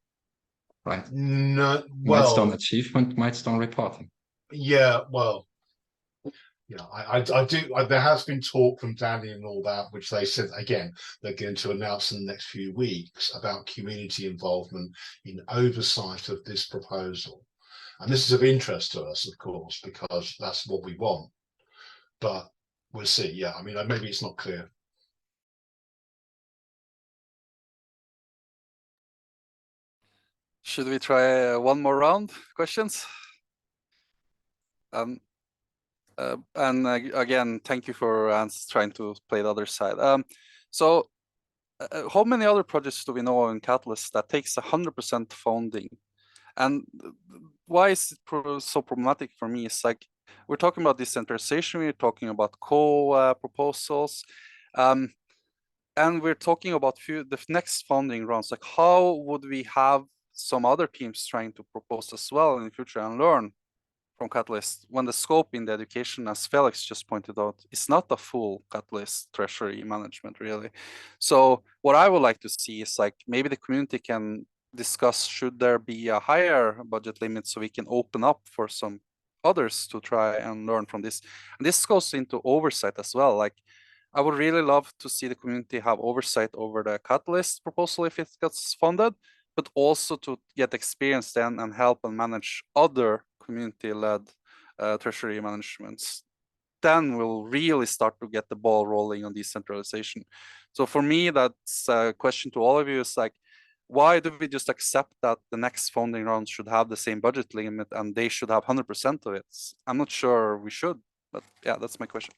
right? No, milestone achievement, milestone reporting. Yeah, well. Yeah, I do. There has been talk from Danny and all that, which they said again they're going to announce in the next few weeks about community involvement in oversight of this proposal, and this is of interest to us, of course, because that's what we want. But we'll see. Yeah, I mean, maybe it's not clear. Should we try one more round questions? Again, thank you for trying to play the other side. How many other projects do we know in Catalyst that takes 100% funding? And why is it so problematic for me? It's like, we're talking about decentralization, we're talking about proposals, and we're talking about the next funding rounds. Like, how would we have some other teams trying to propose as well in the future and learn from Catalyst when the scope in the education, as Felix just pointed out, is not a full Catalyst treasury management really. So what I would like to see is like, maybe the community can discuss, should there be a higher budget limit so we can open up for some others to try and learn from this. And this goes into oversight as well. Like, I would really love to see the community have oversight over the Catalyst proposal if it gets funded, but also to get experience then and help and manage other community-led treasury managements. Then we'll really start to get the ball rolling on decentralization. So for me, that's a question to all of you, is like, why do we just accept that the next funding round should have the same budget limit and they should have 100% of it? I'm not sure we should, but yeah, that's my question.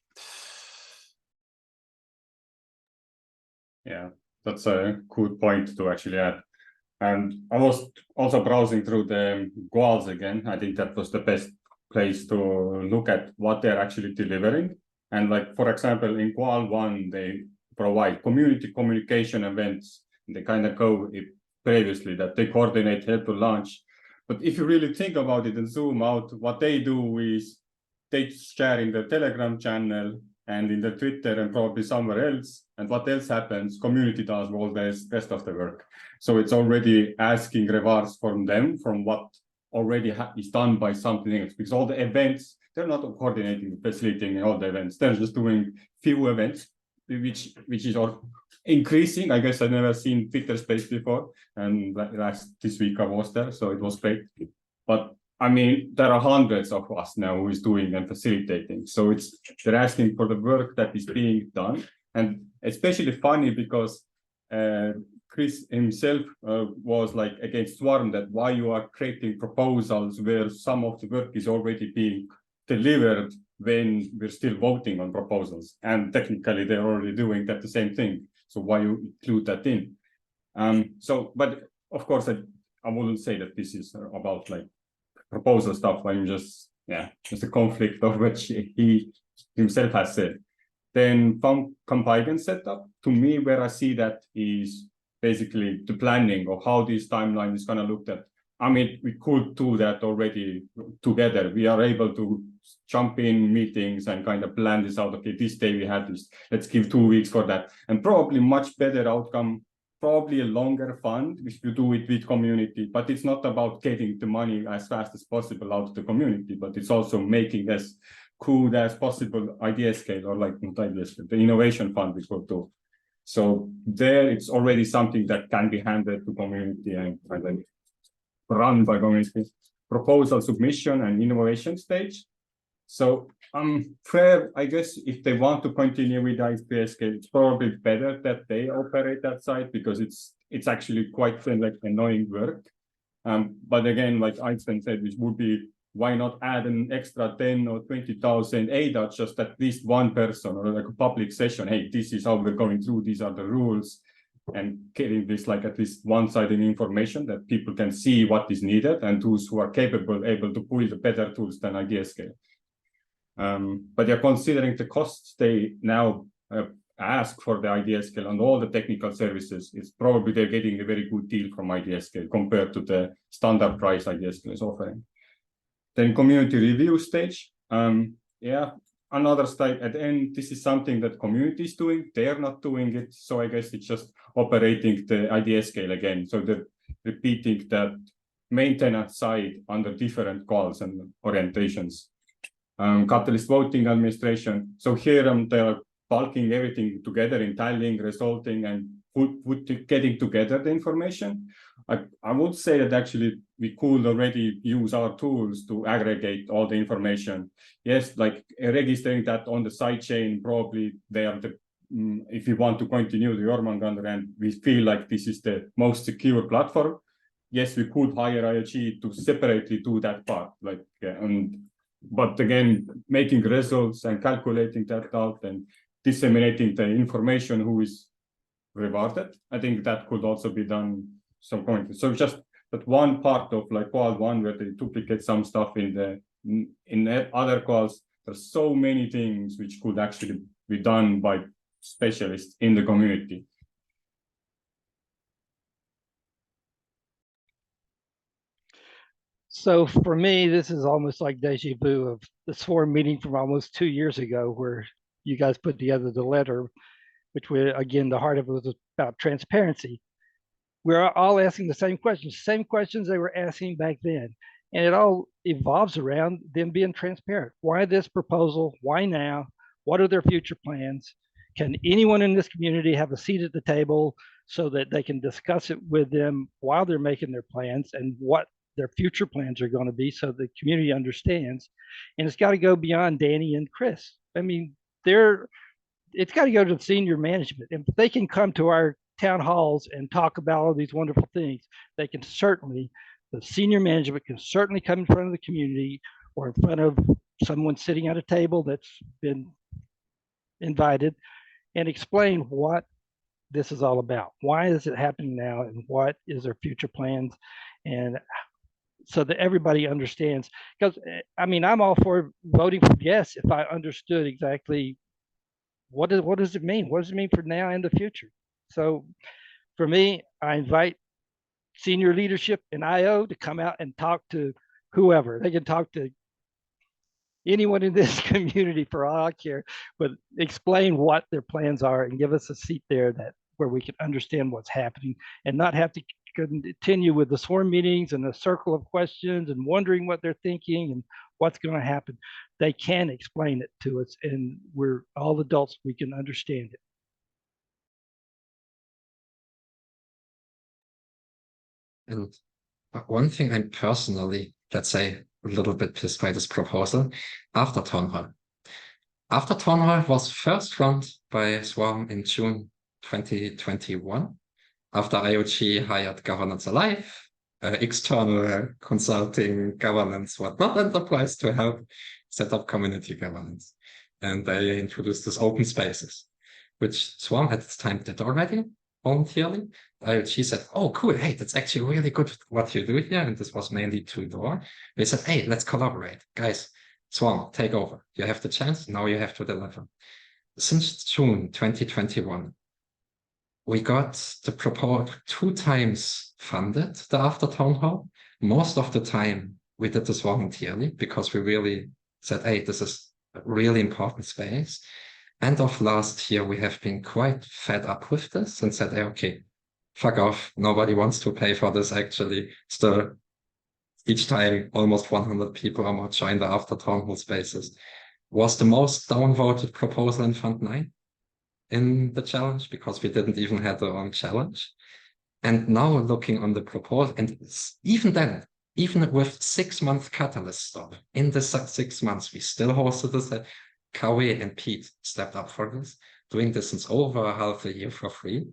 Yeah, that's a good point to actually add. And I was also browsing through the goals again. I think that was the best place to look at what they're actually delivering. And like, for example, in goal 1, they provide community communication events. They kind of go previously that they coordinate, help to launch. But if you really think about it and zoom out, what they do is they share in the Telegram channel and in the Twitter and probably somewhere else. And what else happens? Community does all the rest of the work. So it's already asking rewards from them, from what already is done by something else. Because all the events, they're not coordinating, facilitating all the events. They're just doing few events, which is all increasing. I guess I've never seen Twitter space before. And this week I was there, so it was great. But I mean, there are hundreds of us now who is doing and facilitating. So they're asking for the work that is being done. And especially funny because Chris himself was like against Swarm, that why you are creating proposals where some of the work is already being delivered when we're still voting on proposals. And technically they're already doing that the same thing. So why you include that in? But of course, I wouldn't say that this is about like proposal stuff. I'm just a conflict of which he himself has said. Then from competence setup, to me, where I see that is basically the planning of how this timeline is going to look at. I mean, we could do that already together. We are able to jump in meetings and kind of plan this out. Okay, this day we had this, let's give 2 weeks for that. And probably much better outcome, probably a longer fund if you do it with community, but it's not about getting the money as fast as possible out of the community, but it's also making as cool as possible idea scale, or like not idea scale, the innovation fund we could do. So there it's already something that can be handed to community and run by community. Proposal submission and innovation stage. So fair, I guess if they want to continue with IPA scale, it's probably better that they operate that side because it's actually quite like annoying work. But again, like Eystein said, which would be, why not add an extra 10 or 20,000 ADA, just at least one person or like a public session. Hey, this is how we're going through, these are the rules, and getting this like at least one-sided information that people can see what is needed, and those who are capable, able to build better tools than idea scale. But they're considering the costs they now ask for the idea scale and all the technical services. It's probably they're getting a very good deal from idea scale compared to the standard price idea scale is offering. Then community review stage. Another slide at the end. This is something that community is doing. They're not doing it. So I guess it's just operating the idea scale again. So they're repeating that maintenance side under different calls and orientations. Catalyst voting administration. So here they're bulking everything together in tiling, resulting, and getting together the information. I would say that actually we could already use our tools to aggregate all the information. Yes, like registering that on the sidechain, probably they are the, if you want to continue the Jormungandr, and we feel like this is the most secure platform, yes, we could hire IOG to separately do that part, like, but again, making results and calculating that out and disseminating the information who is rewarded, I think that could also be done some point. So just that one part of like qual one where they duplicate some stuff in other quals, there's so many things which could actually be done by specialists in the community. So for me, this is almost like deja vu of the sworn meeting from almost 2 years ago, where you guys put together the letter, which were, again, the heart of it was about transparency. We're all asking the same questions they were asking back then. And it all evolves around them being transparent. Why this proposal? Why now? What are their future plans? Can anyone in this community have a seat at the table so that they can discuss it with them while they're making their plans and what their future plans are going to be, so the community understands? And it's got to go beyond Danny and Chris. I mean, it's got to go to the senior management. If they can come to our town halls and talk about all these wonderful things, they can certainly, the senior management can certainly come in front of the community or in front of someone sitting at a table that's been invited and explain what this is all about. Why is it happening now, and what is their future plans? And so that everybody understands, because I mean, I'm all for voting for yes if I understood exactly what does it mean? What does it mean for now and the future? So for me, I invite senior leadership in IO to come out and talk to whoever. They can talk to anyone in this community for all I care, but explain what their plans are and give us a seat there where we can understand what's happening and not have to continue with the sworn meetings and a circle of questions and wondering what they're thinking and what's going to happen. They can explain it to us, and we're all adults, we can understand it. And one thing I'm personally, let's say, a little bit pissed by this proposal, after Town Hall. After Town Hall was first run by Swarm in June 2021, after IOG hired Governance Alive, external consulting governance, whatnot enterprise to help set up community governance. And they introduced this open spaces, which Swarm at this time did already voluntarily. IOG said, oh, cool, hey, that's actually really good what you do here. And this was mainly two-door. They said, hey, let's collaborate. Guys, Swarm, take over. You have the chance, now you have to deliver. Since June 2021, we got the proposal 2 times funded, the after town hall. Most of the time we did this voluntarily because we really said, hey, this is a really important space. End of last year, we have been quite fed up with this and said, hey, okay, fuck off. Nobody wants to pay for this actually. Still, each time almost 100 people or more join the after town hall spaces. Was the most downvoted proposal in Fund 9 in the challenge, because we didn't even have our own challenge. And now looking on the proposal, and even then, even with 6-month catalyst stop, in the 6 months, we still hosted this. Kawe and Pete stepped up for this, doing this since over half a year for free,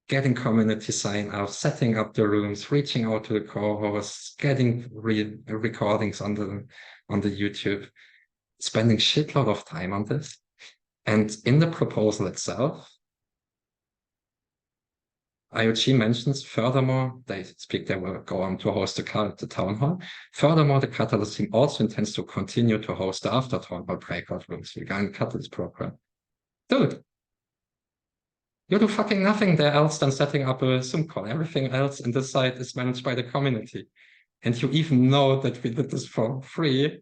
getting community sign-ups, setting up the rooms, reaching out to the co-hosts, getting recordings on the YouTube, spending shitload of time on this. And in the proposal itself, IOG mentions, furthermore, they will go on to host the town hall. Furthermore, the Catalyst team also intends to continue to host the after town hall breakout rooms regarding Catalyst program. Dude, you do fucking nothing there else than setting up a Zoom call. Everything else in this site is managed by the community. And you even know that we did this for free,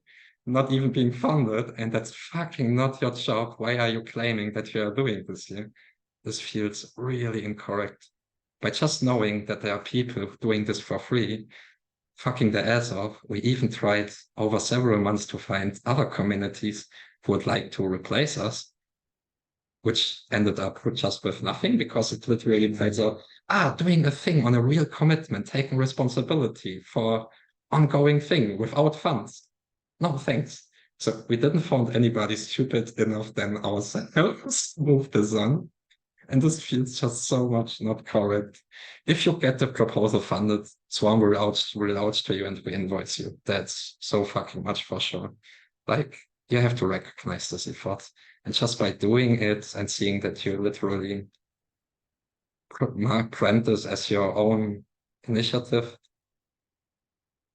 not even being funded, and that's fucking not your job. Why are you claiming that you are doing this here? This feels really incorrect. By just knowing that there are people doing this for free, fucking their ass off, we even tried over several months to find other communities who would like to replace us, which ended up just with nothing, because it literally plays out, doing a thing on a real commitment, taking responsibility for ongoing thing without funds. No, thanks. So we didn't find anybody stupid enough than ourselves to move this on. And this feels just so much not correct. If you get the proposal funded, Swarm will out to you and we invoice you. That's so fucking much for sure. Like, you have to recognize this effort. And just by doing it and seeing that you literally brand this as your own initiative,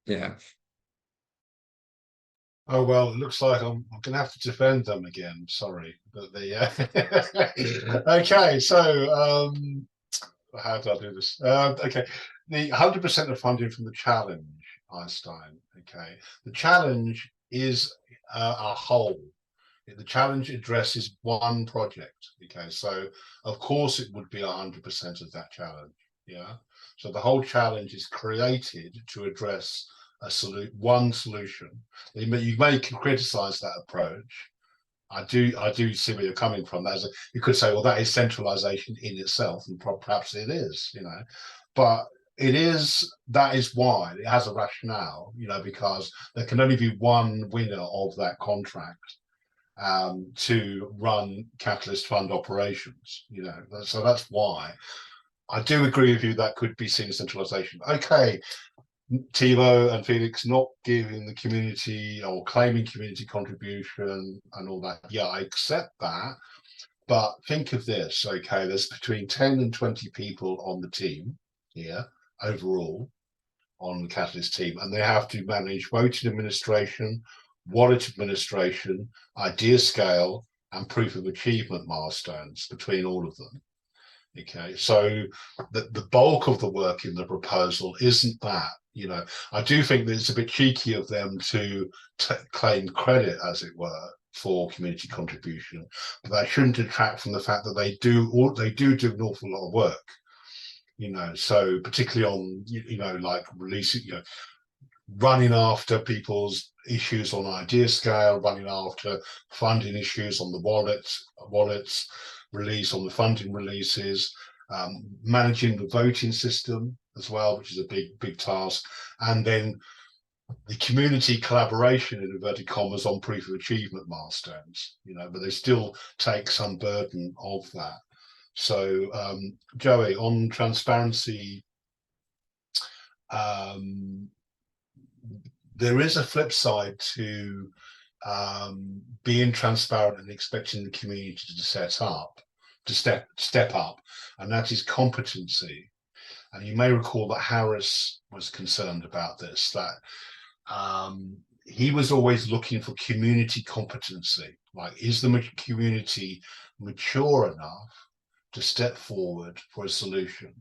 yeah. Oh well, it looks like I'm going to have to defend them again. Sorry, but okay. So how do I do this? Okay, the 100% of funding from the challenge, Eystein. Okay, the challenge is a whole. The challenge addresses one project. Okay, so of course it would be 100% of that challenge. Yeah, so the whole challenge is created to address one solution. You may criticize that approach. I do see where you're coming from. You could say, well, that is centralization in itself, and perhaps it is, but that is why it has a rationale, because there can only be one winner of that contract to run Catalyst Fund operations, so that's why. I do agree with you that could be seen as centralization. Okay, Tevo and Felix not giving the community or claiming community contribution and all that. Yeah, I accept that. But think of this, okay, there's between 10 and 20 people on the team here overall on the Catalyst team, and they have to manage voting administration, wallet administration, idea scale, and proof of achievement milestones between all of them. Okay, so the bulk of the work in the proposal isn't that. I do think that it's a bit cheeky of them to claim credit, as it were, for community contribution, but that shouldn't detract from the fact that they do an awful lot of work. So particularly on like releasing, running after people's issues on idea scale, running after funding issues on the wallets, release on the funding releases, managing the voting system as well, which is a big task, and then the community collaboration in inverted commas on proof of achievement milestones, but they still take some burden of that. So Joey, on transparency, there is a flip side to being transparent and expecting the community to step up, and that is competency. And you may recall that Harris was concerned about this, that he was always looking for community competency. Like, is the community mature enough to step forward for a solution?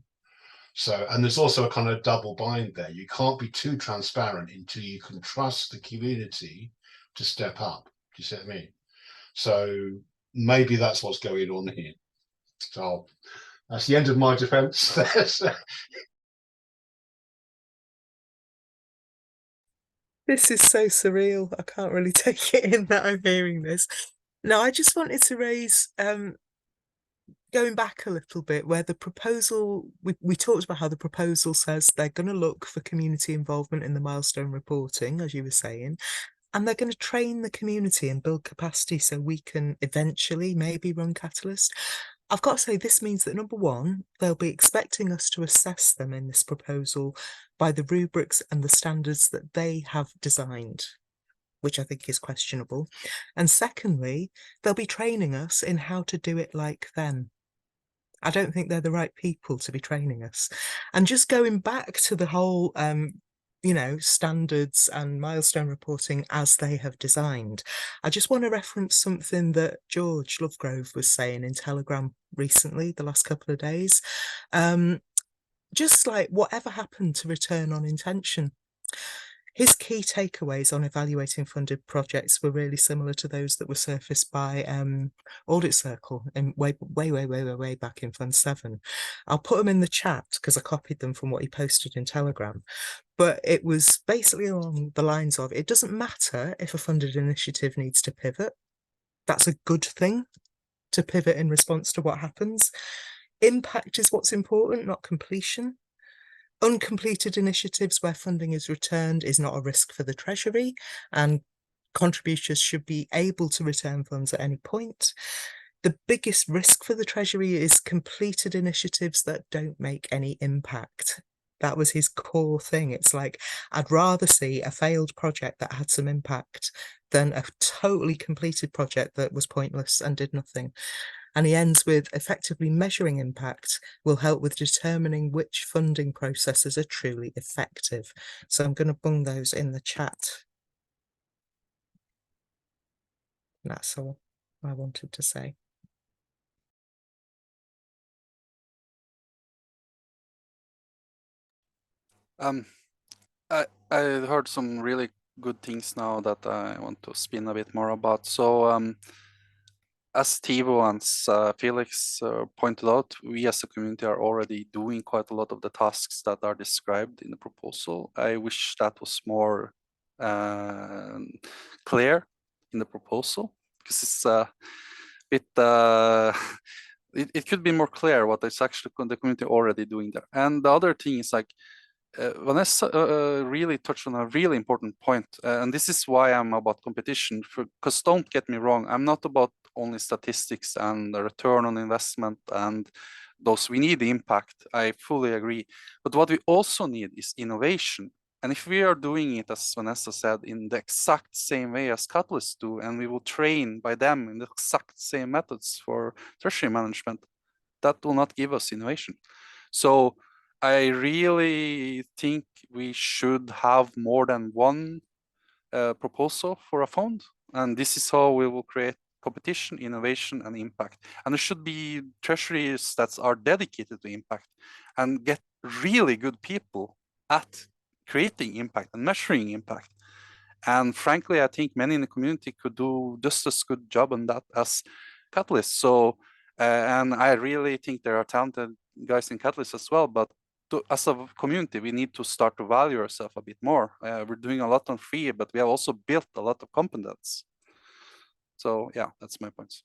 So, and there's also a kind of double bind there. You can't be too transparent until you can trust the community to step up. Do you see what I mean? So maybe that's what's going on here. So that's the end of my defense. This is so surreal. I can't really take it in that I'm hearing this. Now, I just wanted to raise, going back a little bit, where the proposal, we talked about how the proposal says they're going to look for community involvement in the milestone reporting, as you were saying, and they're going to train the community and build capacity so we can eventually maybe run Catalyst. I've got to say, this means that, number one, they'll be expecting us to assess them in this proposal by the rubrics and the standards that they have designed, which I think is questionable. And secondly, they'll be training us in how to do it like them. I don't think they're the right people to be training us. And just going back to the whole, standards and milestone reporting as they have designed, I just want to reference something that George Lovegrove was saying in Telegram recently, the last couple of days. Just like, whatever happened to return on intention? His key takeaways on evaluating funded projects were really similar to those that were surfaced by Audit Circle in way back in Fund 7. I'll put them in the chat because I copied them from what he posted in Telegram. But it was basically along the lines of, it doesn't matter if a funded initiative needs to pivot. That's a good thing, to pivot in response to what happens. Impact is what's important, not completion. Uncompleted initiatives where funding is returned is not a risk for the Treasury, and contributors should be able to return funds at any point. the biggest risk for the Treasury is completed initiatives that don't make any impact. That was his core thing. It's like, I'd rather see a failed project that had some impact than a totally completed project that was pointless and did nothing. And he ends with, effectively measuring impact will help with determining which funding processes are truly effective. So I'm going to bung those in the chat. That's all I wanted to say. I heard some really good things now that I want to spin a bit more about. So as Tevo and Felix pointed out, we as a community are already doing quite a lot of the tasks that are described in the proposal. I wish that was more clear in the proposal, because it's a bit it could be more clear what is actually the community already doing there. And the other thing is, like, Vanessa really touched on a really important point, and this is why I'm about competition. Because don't get me wrong, I'm not about only statistics and the return on investment and those. We need impact, I fully agree. But what we also need is innovation. And if we are doing it, as Vanessa said, in the exact same way as Catalyst do, and we will train by them in the exact same methods for treasury management, that will not give us innovation. So I really think we should have more than one proposal for a fund. And this is how we will create competition, innovation, and impact. And there should be treasuries that are dedicated to impact and get really good people at creating impact and measuring impact. And frankly, I think many in the community could do just as good job on that as Catalyst. So, and I really think there are talented guys in Catalyst as well, but as a community, we need to start to value ourselves a bit more. We're doing a lot on free, but we have also built a lot of competence. So yeah, that's my points.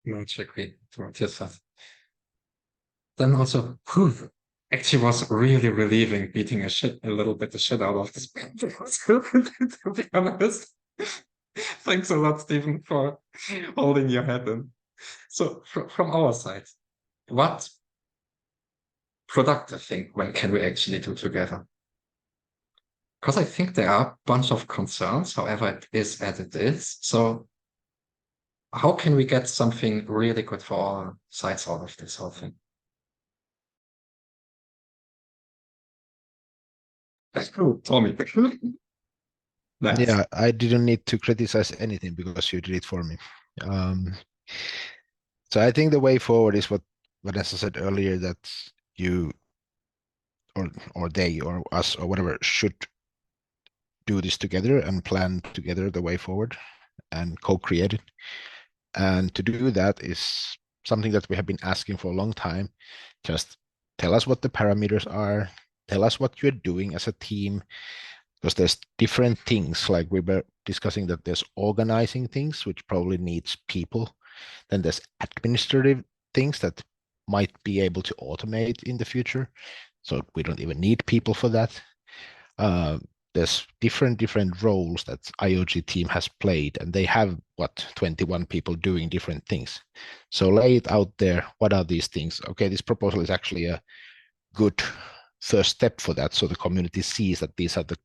Much agree to what you said. Then also, actually was really relieving beating a little bit the shit out of this to be honest. Thanks a lot, Stephen, for holding your head in. So from our side, what productive thing when can we actually do together? Because I think there are a bunch of concerns, however it is as it is. So how can we get something really good for all sides out of this whole thing? That's cool, Tommy. Nice. Yeah, I didn't need to criticize anything because you did it for me. So I think the way forward is what Vanessa said earlier, that you or they or us or whatever should do this together and plan together the way forward and co-create it. And to do that is something that we have been asking for a long time. Just tell us what the parameters are, tell us what you're doing as a team, because there's different things, like we were discussing, that there's organizing things, which probably needs people. Then there's administrative things that might be able to automate in the future. So we don't even need people for that. There's different roles that IOG team has played, and they have, 21 people doing different things. So lay it out there. What are these things? Okay, this proposal is actually a good first step for that. So the community sees that these are the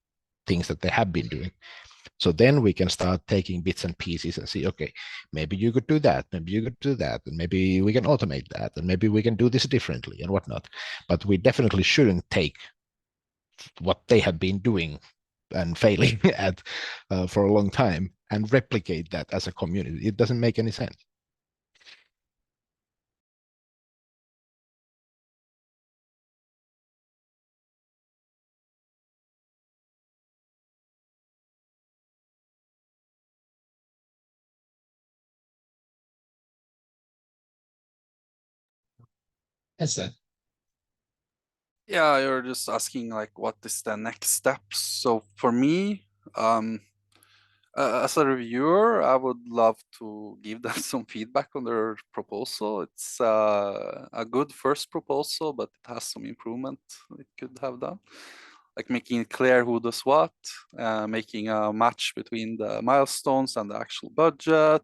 things that they have been doing. So then we can start taking bits and pieces and see, okay, maybe you could do that, maybe you could do that, and maybe we can automate that, and maybe we can do this differently and whatnot. But we definitely shouldn't take what they have been doing and failing at for a long time and replicate that as a community. It doesn't make any sense. Yes, sir. Yeah, you're just asking like what is the next steps. So for me, as a reviewer, I would love to give them some feedback on their proposal. It's a good first proposal, but it has some improvement it could have done. like making it clear who does what, making a match between the milestones and the actual budget.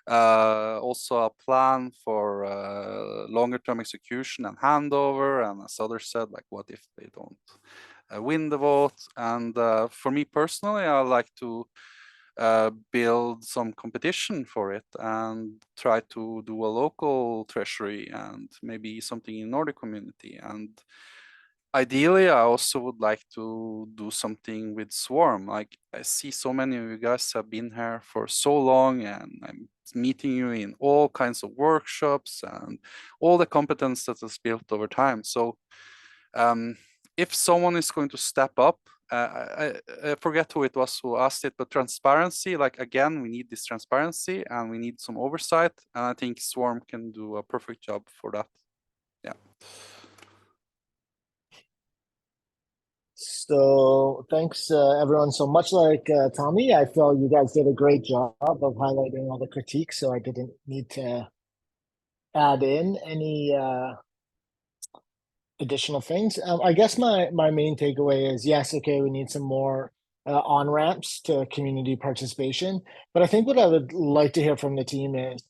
Also a plan for longer term execution and handover, and as others said, like what if they don't win the vote. And for me personally, I like to build some competition for it and try to do a local treasury and maybe something in Nordic community. And ideally, I also would like to do something with Swarm. Like I see so many of you guys have been here for so long, and I'm meeting you in all kinds of workshops and all the competence that is built over time. So if someone is going to step up, I forget who it was who asked it, but transparency, like again, we need this transparency and we need some oversight. And I think Swarm can do a perfect job for that. Yeah. So thanks everyone. So much like Tommy, I feel you guys did a great job of highlighting all the critiques, so I didn't need to add in any additional things. I guess my main takeaway is, yes, okay, we need some more on-ramps to community participation. But I think what I would like to hear from the team is,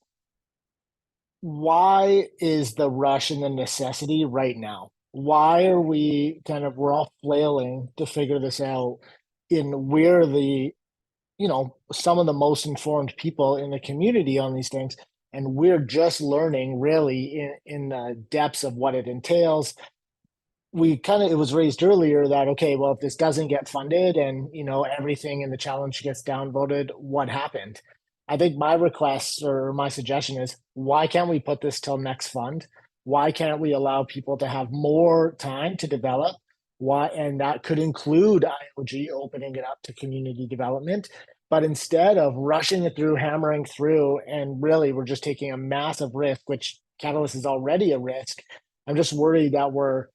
why is the rush and the necessity right now? Why are we we're all flailing to figure this out, and we're the, some of the most informed people in the community on these things, and we're just learning really in the depths of what it entails. It was raised earlier that, okay, well, if this doesn't get funded and, everything in the challenge gets downvoted, what happened? I think my request or my suggestion is, why can't we put this till next fund? Why can't we allow people to have more time to develop? And that could include IOG opening it up to community development. But instead of rushing it through, hammering through, and really we're just taking a massive risk, which Catalyst is already a risk. I'm just worried that we're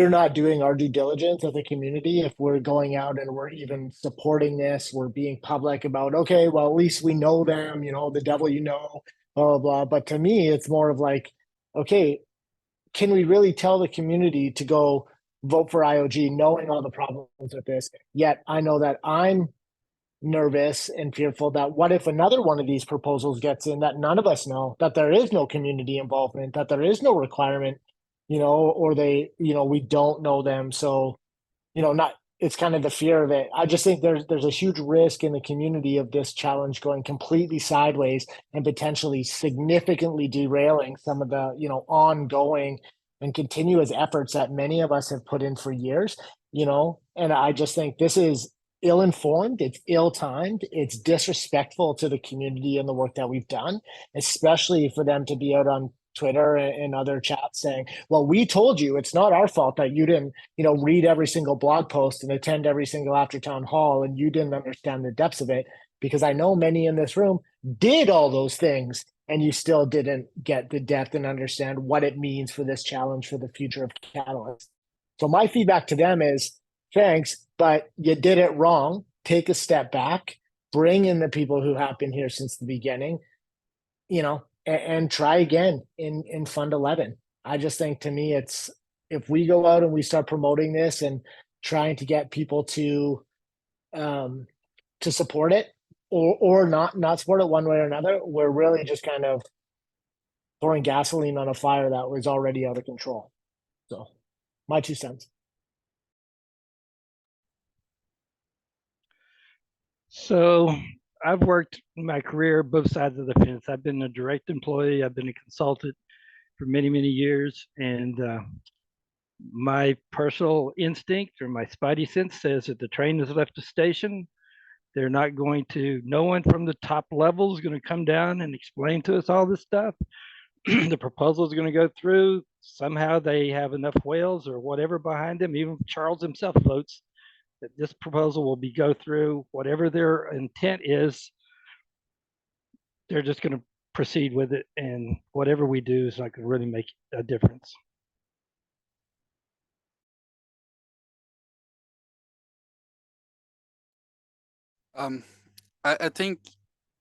not doing our due diligence as a community. If we're going out and we're even supporting this, we're being public about, okay, well, at least we know them, the devil, blah, blah, blah. But to me, it's more of like, okay, can we really tell the community to go vote for IOG, knowing all the problems with this? Yet I know that I'm nervous and fearful that what if another one of these proposals gets in that none of us know, that there is no community involvement, that there is no requirement, or we don't know them. So, it's kind of the fear of it. I just think there's a huge risk in the community of this challenge going completely sideways and potentially significantly derailing some of the, ongoing and continuous efforts that many of us have put in for years, and I just think this is ill-informed, it's ill-timed, it's disrespectful to the community and the work that we've done, especially for them to be out on Twitter and other chats saying, well, we told you, it's not our fault that you didn't, read every single blog post and attend every single after town hall, and you didn't understand the depths of it, because I know many in this room did all those things and you still didn't get the depth and understand what it means for this challenge for the future of Catalyst. So my feedback to them is, thanks, but you did it wrong. Take a step back, bring in the people who have been here since the beginning, and try again in Fund 11. I just think, to me, it's, if we go out and we start promoting this and trying to get people to support it or not support it one way or another, we're really just kind of pouring gasoline on a fire that was already out of control. So my 2 cents. So I've worked in my career both sides of the fence. I've been a direct employee. I've been a consultant for many, many years. And my personal instinct or my spidey sense says that the train has left the station. They're not going to, no one from the top level is going to come down and explain to us all this stuff. The proposal is going to go through. Somehow they have enough whales or whatever behind them. Even Charles himself votes that this proposal will go through. Whatever their intent is, they're just going to proceed with it, and whatever we do is not going to really make a difference. I think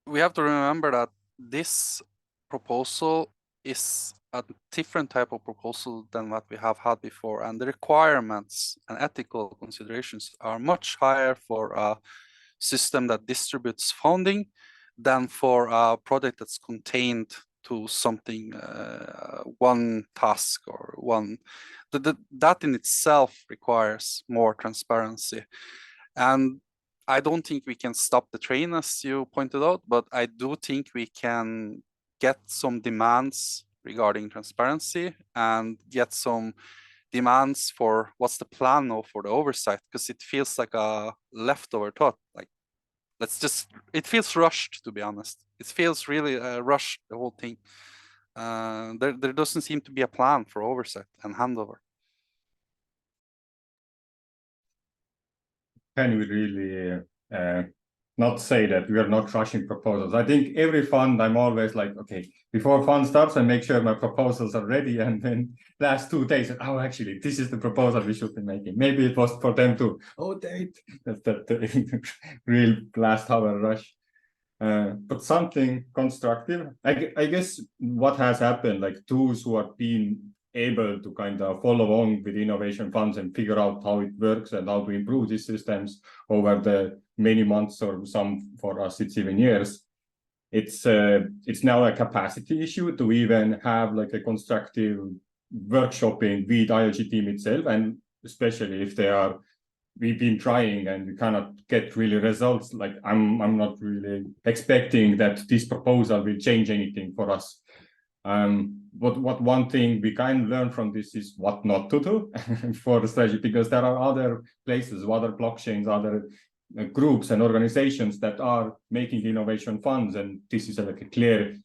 we have to remember that this proposal is a different type of proposal than what we have had before, and the requirements and ethical considerations are much higher for a system that distributes funding than for a project that's contained to something, one task or one. That in itself requires more transparency. And I don't think we can stop the train, as you pointed out, but I do think we can get some demands regarding transparency and get some demands for what's the plan now for the oversight, because it feels like a leftover thought. Like, it feels rushed, to be honest. It feels really rushed, the whole thing. There doesn't seem to be a plan for oversight and handover. Can we really not say that we are not rushing proposals? I think every fund, I'm always like, okay, before fund starts, I make sure my proposals are ready, and then last 2 days, oh, actually, this is the proposal we should be making. Maybe it was for them to, oh, that's the real last hour rush. But something constructive. I guess what has happened, like those who have been able to kind of follow on with innovation funds and figure out how it works and how to improve these systems over the many months, or some for us it's even years. It's now a capacity issue to even have like a constructive workshopping with IOG team itself, and especially if we've been trying and we cannot get really results. Like I'm not really expecting that this proposal will change anything for us. What one thing we can learn from this is what not to do for the strategy, because there are other places, other blockchains, other groups and organizations that are making innovation funds, and this is like a clear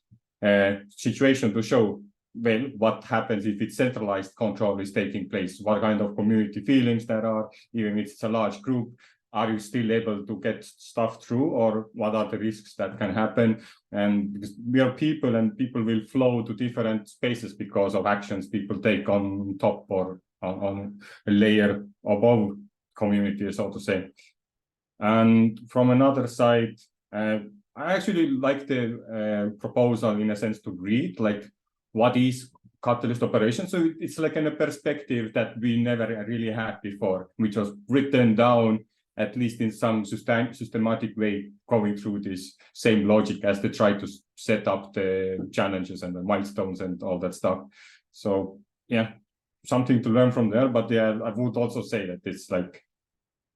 situation to show, well, what happens if it's centralized control is taking place, what kind of community feelings there are, even if it's a large group. Are you still able to get stuff through, or what are the risks that can happen? And because we are people, and people will flow to different spaces because of actions people take on top or on a layer above community, so to say. And from another side, I actually like the proposal in a sense to read, like, what is Catalyst operation? So it's like in a perspective that we never really had before, which was written down at least in some systematic way, going through this same logic as they try to set up the challenges and the milestones and all that stuff. So yeah, something to learn from there. But yeah, I would also say that it's like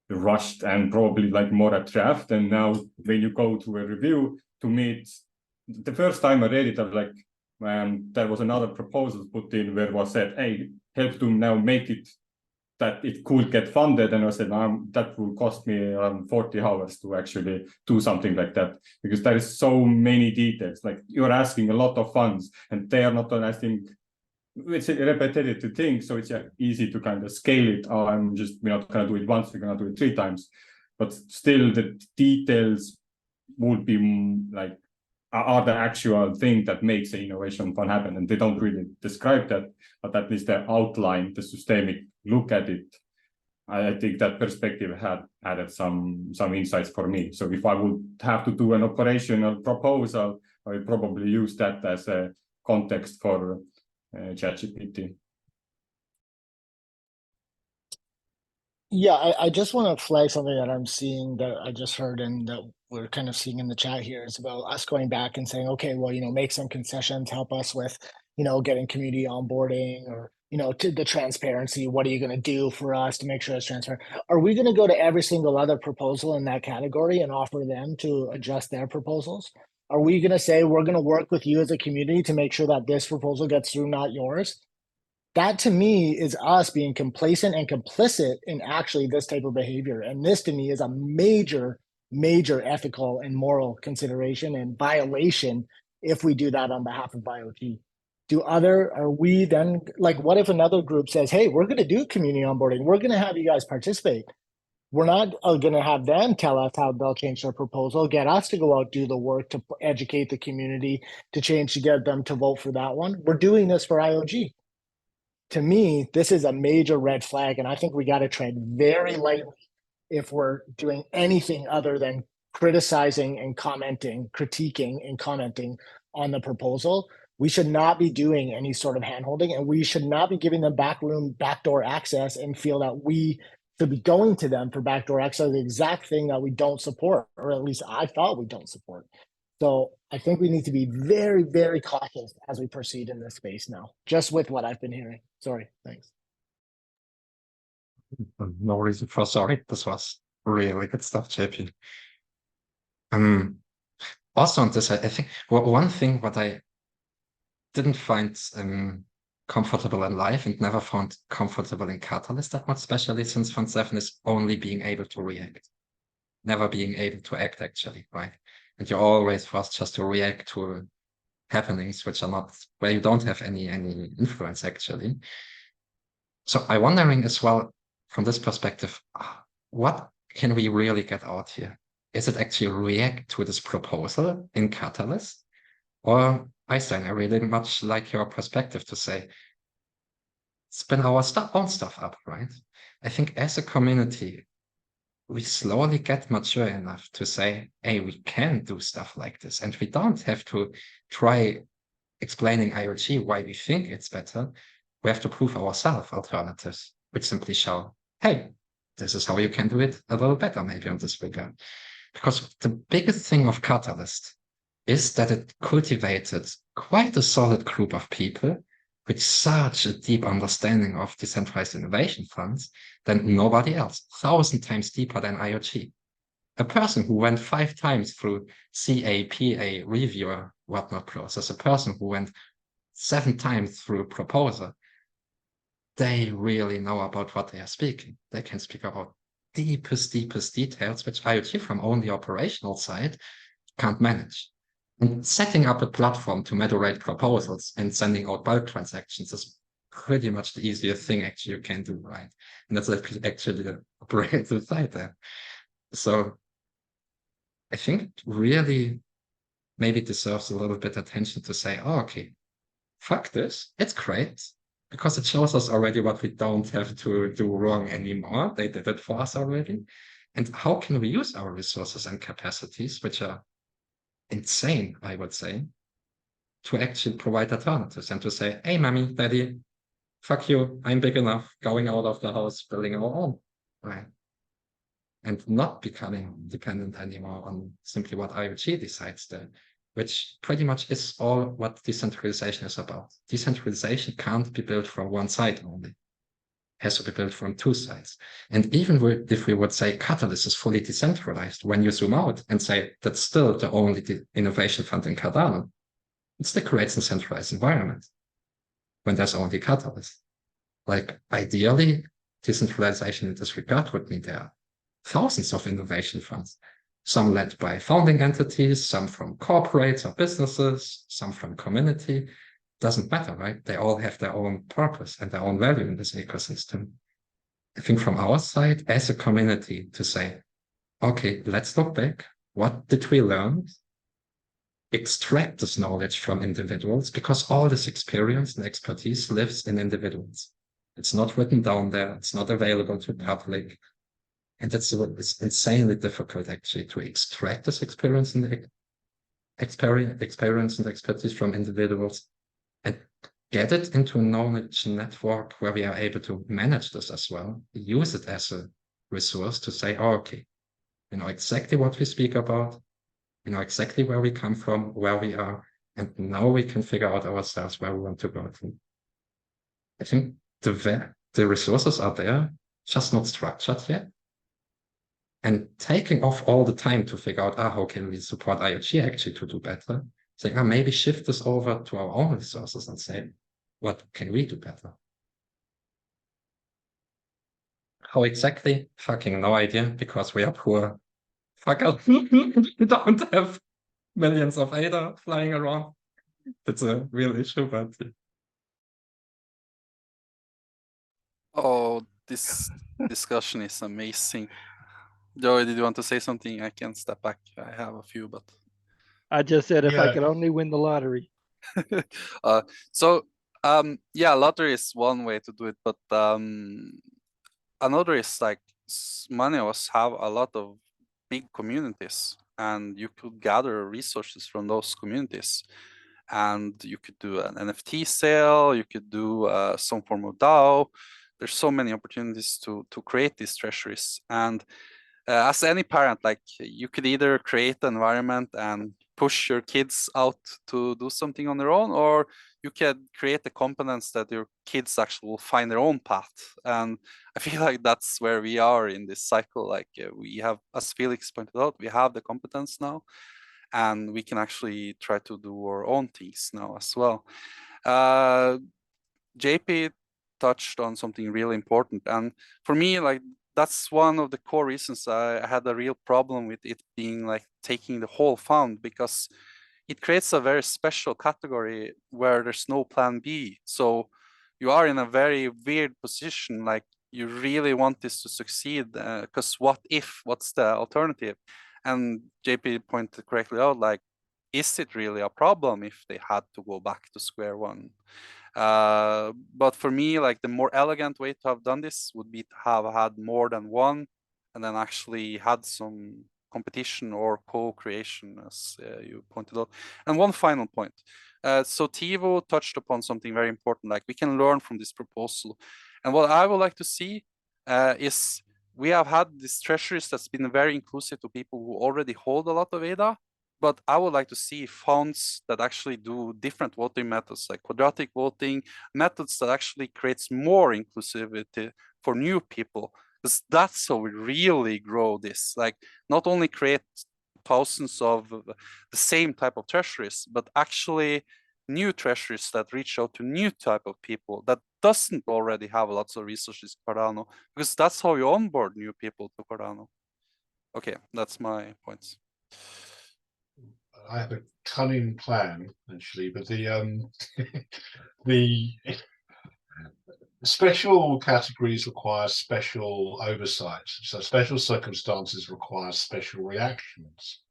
rushed and probably like more a draft. And now when you go to a review, to me, it's the first time I read it, I'm like, there was another proposal put in where it was said, hey, help to now make it that it could get funded. And I said, that will cost me around 40 hours to actually do something like that, because there is so many details. Like, you're asking a lot of funds, and they are not asking, it's a repetitive thing. So it's easy to kind of scale it. Oh, we're not going to do it once, we're going to do it 3 times. But still, the details would be like, are the actual thing that makes the innovation fund happen. And they don't really describe that, but at least they outline the systemic look at it. I think that perspective had added some insights for me. So if I would have to do an operational proposal, I would probably use that as a context for ChatGPT. Yeah, I just want to flag something that I'm seeing, that I just heard and that we're kind of seeing in the chat here, is about us going back and saying, okay, well, make some concessions, help us with, getting community onboarding, or, to the transparency. What are you going to do for us to make sure it's transparent? Are we going to go to every single other proposal in that category and offer them to adjust their proposals? Are we going to say, we're going to work with you as a community to make sure that this proposal gets through, not yours? That to me is us being complacent and complicit in actually this type of behavior. And this to me is a major, major ethical and moral consideration and violation if we do that on behalf of IoG. Are we then, like, what if another group says, hey, we're going to do community onboarding, we're going to have you guys participate. We're not going to have them tell us how they'll change their proposal, get us to go out, do the work to educate the community, to get them to vote for that one. We're doing this for IoG. To me, this is a major red flag, and I think we got to tread very lightly if we're doing anything other than criticizing and commenting, critiquing and commenting on the proposal. We should not be doing any sort of handholding, and we should not be giving them backdoor access and feel that we should be going to them for backdoor access, the exact thing that we don't support, or at least I thought we don't support. So I think we need to be very, very cautious as we proceed in this space now, just with what I've been hearing. Sorry, thanks. No reason for sorry. This was really good stuff, JP. Also on this, I think one thing what I didn't find comfortable in life and never found comfortable in Catalyst that much, especially since Fund 7 is only being able to react, never being able to act actually, right? And you're always forced just to react to happenings which are not, where you don't have any influence actually. So I'm wondering as well, from this perspective, what can we really get out here? Is it actually react to this proposal in Catalyst? Or Eystein, I really much like your perspective to say, spin our own stuff up, right? I think as a community, we slowly get mature enough to say, hey, we can do stuff like this. And we don't have to try explaining IOG why we think it's better. We have to prove ourselves alternatives, which simply show, hey, this is how you can do it a little better, maybe on this regard. Because the biggest thing of Catalyst is that it cultivated quite a solid group of people with such a deep understanding of decentralized innovation funds than nobody else, 1,000 times deeper than IOG. A person who went 5 times through CA, PA, reviewer, whatnot process, a person who went 7 times through proposer, they really know about what they are speaking. They can speak about deepest details, which IoT from only operational side can't manage. And setting up a platform to moderate proposals and sending out bulk transactions is pretty much the easiest thing actually you can do, right? And that's actually the operational side there. So I think it really maybe deserves a little bit of attention to say, oh, okay, fuck this, it's great, because it shows us already what we don't have to do wrong anymore. They did it for us already. And how can we use our resources and capacities, which are insane, I would say, to actually provide alternatives and to say, hey, mommy, daddy, fuck you, I'm big enough, going out of the house, building our own, right? And not becoming dependent anymore on simply what IOG decides there, which pretty much is all what decentralization is about. Decentralization can't be built from one side only. It has to be built from 2 sides. And even if we would say Catalyst is fully decentralized, when you zoom out and say that's still the only innovation fund in Cardano, it still creates a centralized environment when there's only Catalyst. Like ideally, decentralization in this regard would mean there are thousands of innovation funds, some led by founding entities, some from corporates or businesses, some from community. Doesn't matter, right? They all have their own purpose and their own value in this ecosystem. I think from our side as a community to say, okay, let's look back. What did we learn? Extract this knowledge from individuals, because all this experience and expertise lives in individuals. It's not written down there. It's not available to the public. And it's insanely difficult actually to extract this experience and expertise from individuals and get it into a knowledge network where we are able to manage this as well, use it as a resource to say, oh, okay, you know exactly what we speak about, you know exactly where we come from, where we are, and now we can figure out ourselves where we want to go to. I think the resources are there, just not structured yet. And taking off all the time to figure out, how can we support IoG actually to do better? Saying, maybe shift this over to our own resources and say, what can we do better? How exactly? Fucking no idea, because we are poor. Fucker. We don't have millions of ADA flying around. That's a real issue, but Oh, this discussion is amazing. Joey, did you want to say something? I can step back. I have a few, but I just said if I Yeah. could only win the lottery. yeah, lottery is one way to do it, but another is like many of us have a lot of big communities, and you could gather resources from those communities. and you could do an NFT sale, you could do some form of DAO. There's so many opportunities to create these treasuries. And as any parent, like you could either create an environment and push your kids out to do something on their own, or you can create the competence that your kids actually will find their own path. And I feel like that's where we are in this cycle. Like we have, as Felix pointed out, we have the competence now, and we can actually try to do our own things now as well. JP touched on something really important, and for me, like that's one of the core reasons I had a real problem with it being like taking the whole fund, because it creates a very special category where there's no plan B. So you are in a very weird position, like you really want this to succeed, because what's the alternative? And JP pointed correctly out, like, is it really a problem if they had to go back to square one? But for me, like the more elegant way to have done this would be to have had more than one, and then actually had some competition or co-creation, as you pointed out. And one final point. So Tevo touched upon something very important, like we can learn from this proposal. And what I would like to see is we have had these treasuries that's been very inclusive to people who already hold a lot of ADA, but I would like to see funds that actually do different voting methods, like quadratic voting, methods that actually creates more inclusivity for new people, because that's how we really grow this. Like not only create thousands of the same type of treasuries, but actually new treasuries that reach out to new type of people that doesn't already have lots of resources in Cardano, because that's how you onboard new people to Cardano. Okay, that's my points. I have a cunning plan, actually, but the special categories require special oversight. So special circumstances require special reactions.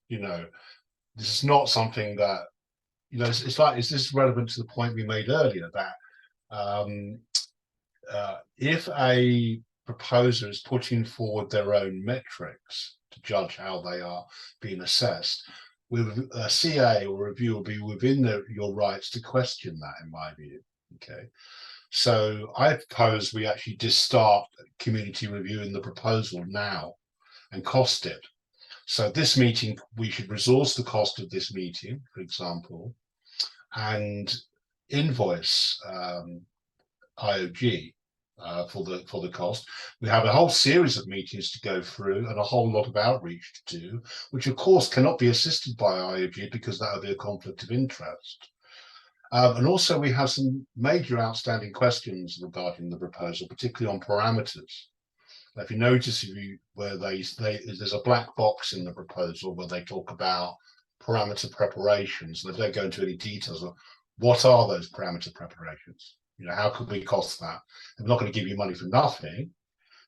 You know, this is not something that, you know, it's like, is this relevant to the point we made earlier that if a proposer is putting forward their own metrics to judge how they are being assessed, with a CA or review will be within your rights to question that, in my view. Okay, so I propose we actually just start community reviewing the proposal now and cost it. So this meeting, we should resource the cost of this meeting, for example, and invoice IOG for the cost. We have a whole series of meetings to go through and a whole lot of outreach to do, which of course cannot be assisted by IOG because that would be a conflict of interest. And also we have some major outstanding questions regarding the proposal, particularly on parameters. If you notice, where there's a black box in the proposal where they talk about parameter preparations, and they don't go into any details of what are those parameter preparations. You know, how could we cost that? They're not going to give you money for nothing.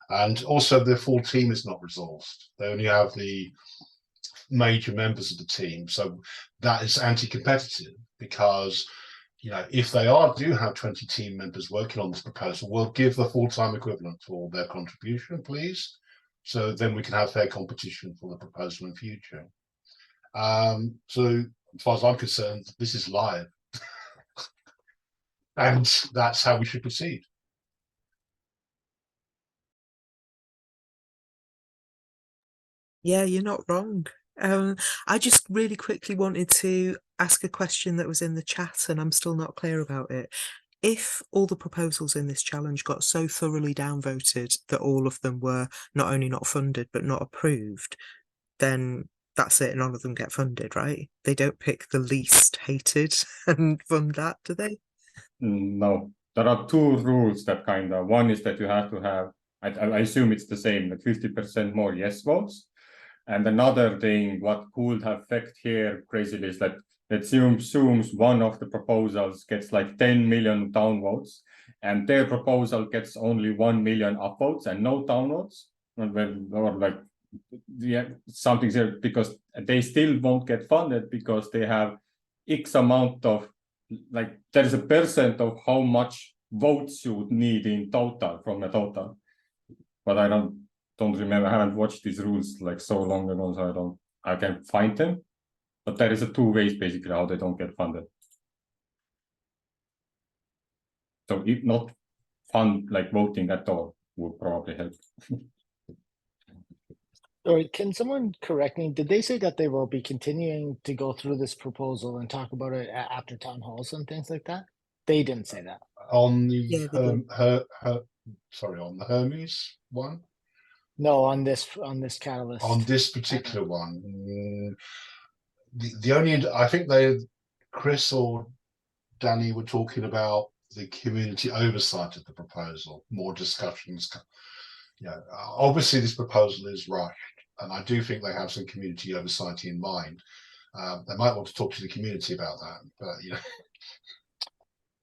And also the full team is not resourced. They only have the major members of the team. So that is anti-competitive because, you know, if they do have 20 team members working on this proposal, we'll give the full-time equivalent for their contribution, please. So then we can have fair competition for the proposal in future. So as far as I'm concerned, this is live. And that's how we should proceed. Yeah, you're not wrong. I just really quickly wanted to ask a question that was in the chat and I'm still not clear about it. If all the proposals in this challenge got so thoroughly downvoted that all of them were not only not funded but not approved, then that's it, none of them get funded, right? They don't pick the least hated and fund that, do they? No, there are two rules that one is that you have to have, I assume it's the same, like 50% more yes votes. And another thing, what could affect here crazily is that let's assumes one of the proposals gets like 10 million downvotes and their proposal gets only 1 million upvotes and no downvotes, or like something there, because they still won't get funded because they have X amount of, like there is a percent of how much votes you would need in total from a total. But I don't remember, I haven't watched these rules like so long ago, so I can't find them. But there is a two ways basically how they don't get funded. So if not fund like voting at all would probably help. Or can someone correct me? Did they say that they will be continuing to go through this proposal and talk about it after town halls and things like that? They didn't say that. On the Yeah, they do. on the Hermes one, No, on this catalyst. on this particular one, the only I think Chris or Danny were talking about the community oversight of the proposal, more discussions. Yeah, obviously this proposal is rushed, and I do think they have some community oversight in mind. They might want to talk to the community about that, but you know.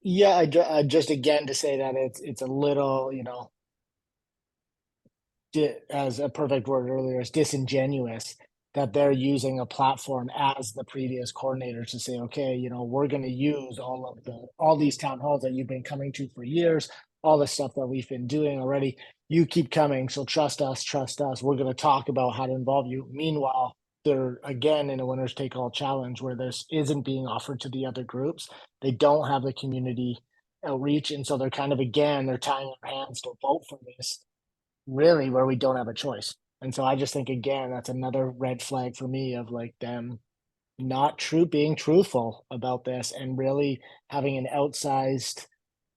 Yeah, I just again to say that it's a little, you know, as a perfect word earlier, it's disingenuous that they're using a platform as the previous coordinators to say, okay, you know, we're going to use all these town halls that you've been coming to for years, all the stuff that we've been doing already. You keep coming, so trust us. We're going to talk about how to involve you. Meanwhile, they're again in a winners take all challenge where this isn't being offered to the other groups. They don't have the community outreach, and so they're kind of again they're tying their hands to vote for this, really where we don't have a choice. And so I just think again that's another red flag for me of like them not being truthful about this and really having an outsized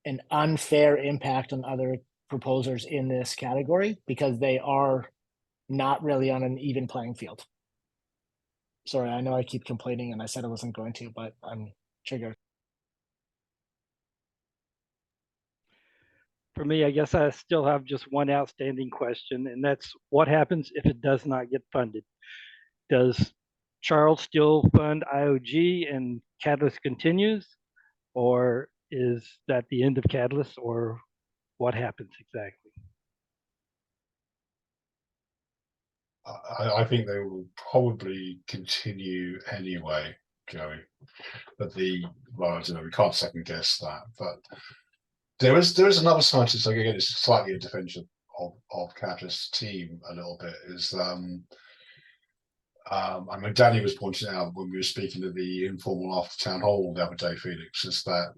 and unfair impact on other proposers in this category because they are not really on an even playing field. Sorry, I know I keep complaining and I said I wasn't going to, but I'm triggered. For me, I guess I still have just one outstanding question, and that's what happens if it does not get funded? Does Charles still fund IOG and Catalyst continues, or is that the end of Catalyst, or what happens exactly? I think they will probably continue anyway, Joey. But well, I don't know, we can't second guess that. But there is another scientist, like again, it's slightly a defense of Catalyst Team a little bit, is I mean, Danny was pointing out when we were speaking of the informal after town hall the other day, Felix, is that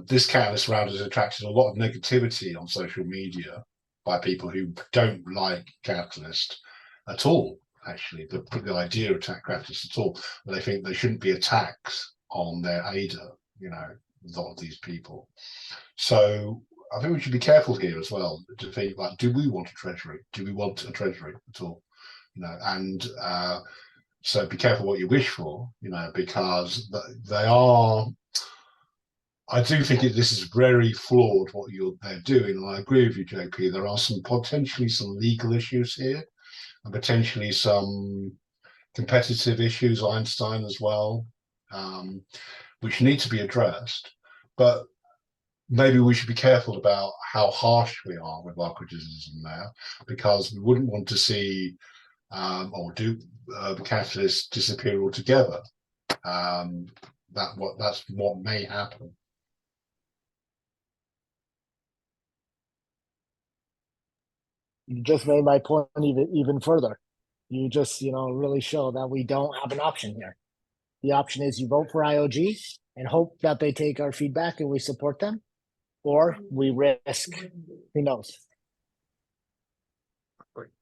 this Catalyst round has attracted a lot of negativity on social media by people who don't like Catalyst at all. Actually, the idea of Catalyst at all, they think there shouldn't be attacks on their ADA. You know, a lot of these people. So I think we should be careful here as well to think like, do we want a treasury? Do we want a treasury at all? You know, and so be careful what you wish for. You know, because they are. I do think this is very flawed what they're doing, and I agree with you, JP. There are potentially some legal issues here, and potentially some competitive issues, Eystein as well, which need to be addressed. But maybe we should be careful about how harsh we are with our criticism there, because we wouldn't want to see or do the Catalyst disappear altogether. That's what may happen. You just made my point even further. You just, you know, really show that we don't have an option here. The option is you vote for IOG and hope that they take our feedback and we support them, or we risk, who knows?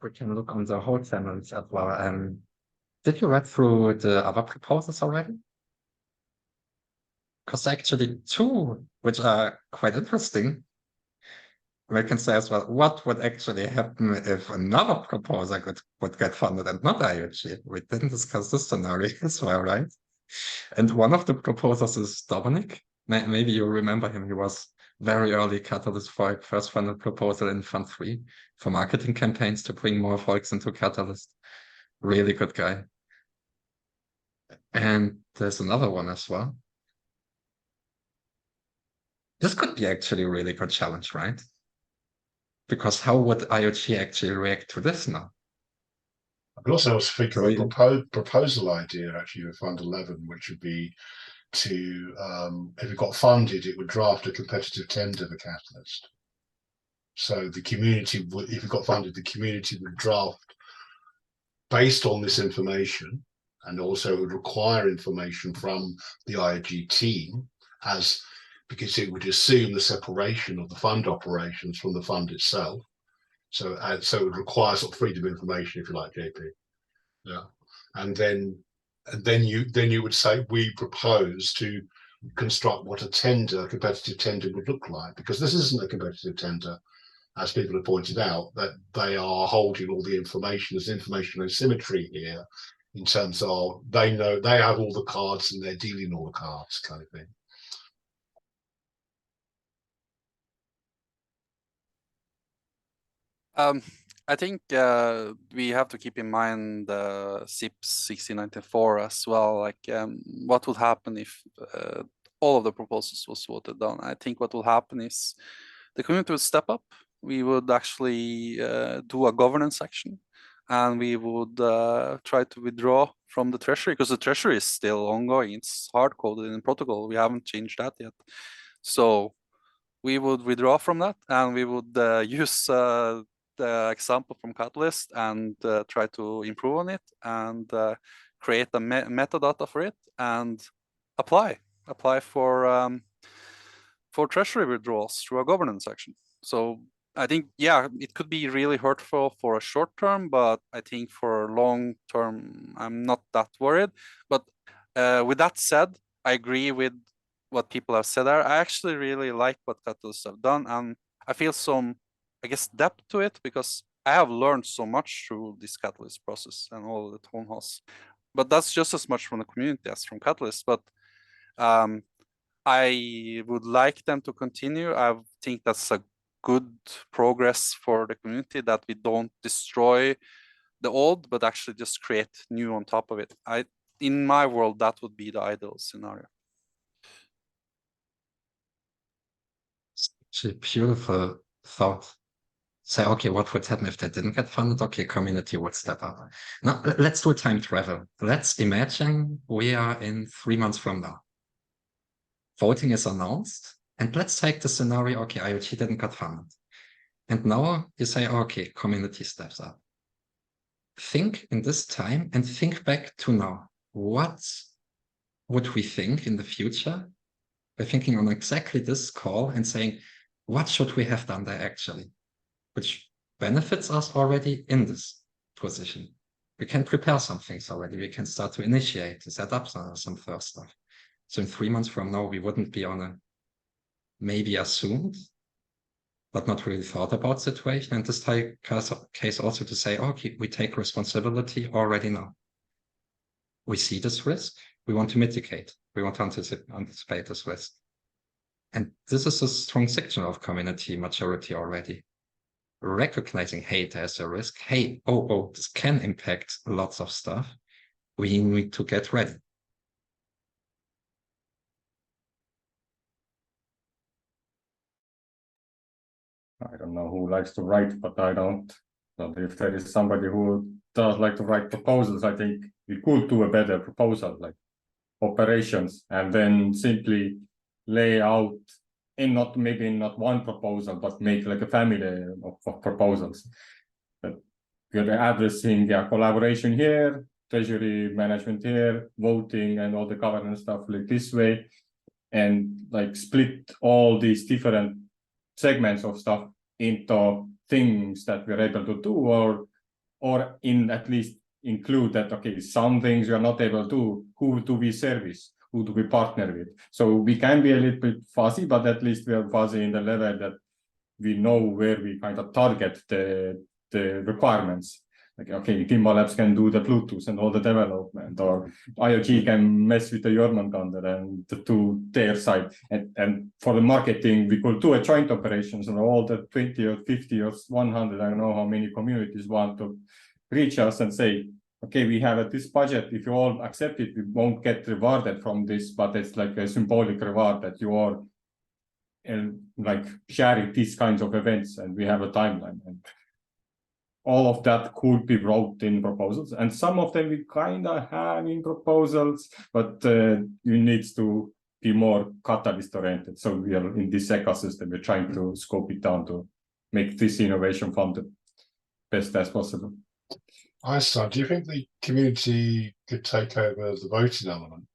We can look on the whole channels as well. Did you read through the other proposals already? Because actually two, which are quite interesting. We can say as well, what would actually happen if another proposer would get funded and not IOG? We didn't discuss this scenario as well, right? And one of the proposers is Dominic. Maybe you remember him. He was very early Catalyst Folk, first funded proposal in Fund 3 for marketing campaigns to bring more folks into Catalyst. Really good guy. And there's another one as well. This could be actually a really good challenge, right? Because how would IOG actually react to this now? I could also think of a proposal idea actually with Fund 11, which would be to, if it got funded, it would draft a competitive tender for Catalyst. So the community would, if it got funded, the community would draft based on this information, And also it would require information from the IOG team because it would assume the separation of the fund operations from the fund itself. So it would require sort of freedom of information, if you like, JP. Yeah. And then you would say we propose to construct what a competitive tender would look like, because this isn't a competitive tender, as people have pointed out, that they are holding all the information. There's information asymmetry here in terms of they have all the cards and they're dealing all the cards, kind of thing. I think we have to keep in mind the SIPS 1694 as well. Like, what would happen if all of the proposals was voted down? I think what will happen is the community would step up. We would actually do a governance action, and we would try to withdraw from the treasury, because the treasury is still ongoing. It's hard-coded in the protocol. We haven't changed that yet. So we would withdraw from that, and we would use the example from Catalyst and try to improve on it, and create a metadata for it, and apply for treasury withdrawals through a governance action. So I think, yeah, it could be really hurtful for a short term, but I think for long term, I'm not that worried. But with that said, I agree with what people have said there. I actually really like what Catalyst have done, and I feel some, I guess, depth to it, because I have learned so much through this Catalyst process and all the town halls. But that's just as much from the community as from Catalyst. But I would like them to continue. I think that's a good progress for the community, that we don't destroy the old, but actually just create new on top of it. In my world, that would be the ideal scenario. It's a beautiful thought. Say, okay, what would happen if they didn't get funded? Okay, community would step up. Now, let's do time travel. Let's imagine we are in 3 months from now. Voting is announced, and let's take the scenario, okay, IOG didn't get funded. And now you say, okay, community steps up. Think in this time and think back to now. What would we think in the future by thinking on exactly this call and saying, what should we have done there actually? Which benefits us already in this position. We can prepare some things already. We can start to initiate, to set up some first stuff. So in 3 months from now, we wouldn't be on a maybe assumed, but not really thought about situation. And this case also to say, okay, we take responsibility already now. We see this risk. We want to mitigate. We want to anticipate this risk. And this is a strong signal of community maturity already. Recognizing, hey, there's a risk. Hey, oh, this can impact lots of stuff. We need to get ready. I don't know who likes to write, but I don't. But if there is somebody who does like to write proposals, I think we could do a better proposal, like operations, and then simply lay out maybe not one proposal, but make like a family of proposals. That we're addressing collaboration here, treasury management here, voting and all the governance stuff like this way, and like split all these different segments of stuff into things that we're able to do, or in at least include that, okay, some things we are not able to do, who do we service, who do we partner with? So we can be a little bit fuzzy, but at least we are fuzzy in the level that we know where we kind of target the requirements. Like, okay, Timber Labs can do the Bluetooth and all the development, or IOG can mess with the Jormungandr and do their side. And for the marketing, we could do a joint operations, and all the 20 or 50 or 100, I don't know how many communities want to reach us and say, okay, we have this budget. If you all accept it, we won't get rewarded from this, but it's like a symbolic reward that you are like sharing these kinds of events, and we have a timeline. And all of that could be wrote in proposals, and some of them we kind of have in proposals, but you need to be more catalyst oriented. So we are in this ecosystem, we're trying to scope it down to make this innovation fund the best as possible. Eystein, do you think the community could take over the voting element?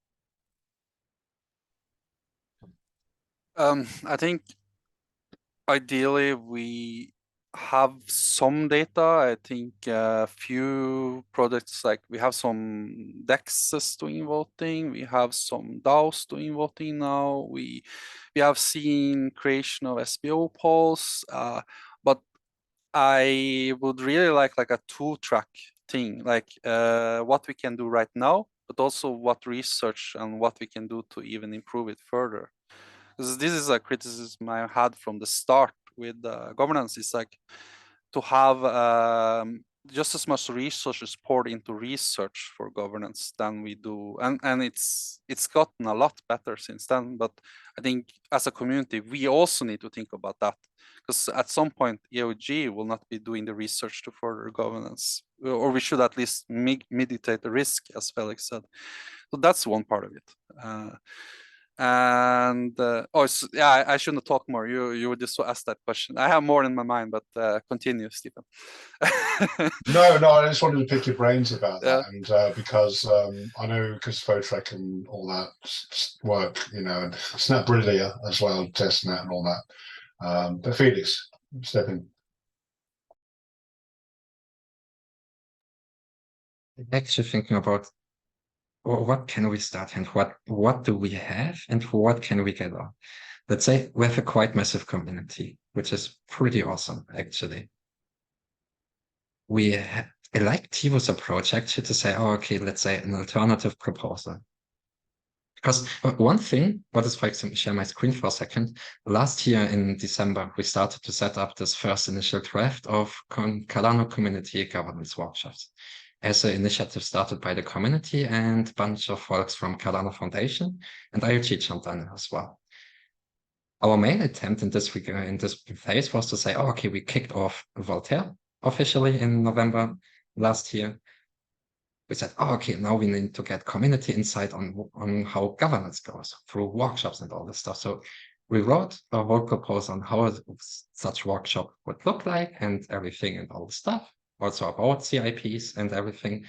I think ideally we have some data. I think a few projects, like we have some DEXs doing voting, we have some DAOs doing voting now, we have seen creation of SBO polls, but I would really like a two-track thing, like what we can do right now, but also what research and what we can do to even improve it further. Because this is a criticism I had from the start with governance. It's like to have just as much resources poured into research for governance than we do, and it's gotten a lot better since then. But I think as a community, we also need to think about that, because at some point IOG will not be doing the research to further governance, or we should at least mitigate the risk, as Felix said. So that's one part of it. Yeah, I shouldn't talk more. You would just ask that question. I have more in my mind, but continue, Stephen. No, I just wanted to pick your brains about that, and because I know because Photrek and all that work, and SnapBrillia as well, testnet and all that. But Felix, step in. Actually thinking about what can we start and what do we have and what can we get on? Let's say we have a quite massive community, which is pretty awesome, actually. I like Tevo's approach actually to say, okay, let's say an alternative proposal. Because one thing, if I can share my screen for a second, last year in December, we started to set up this first initial draft of Cardano community governance workshops as an initiative started by the community and a bunch of folks from Cardano Foundation, and IOG jumped on it as well. Our main attempt in this phase was to say, okay, we kicked off Voltaire officially in November last year. We said, okay, now we need to get community insight on how governance goes through workshops and all this stuff. So we wrote a whole proposal on how such workshop would look like and everything and all the stuff, also about CIPs and everything.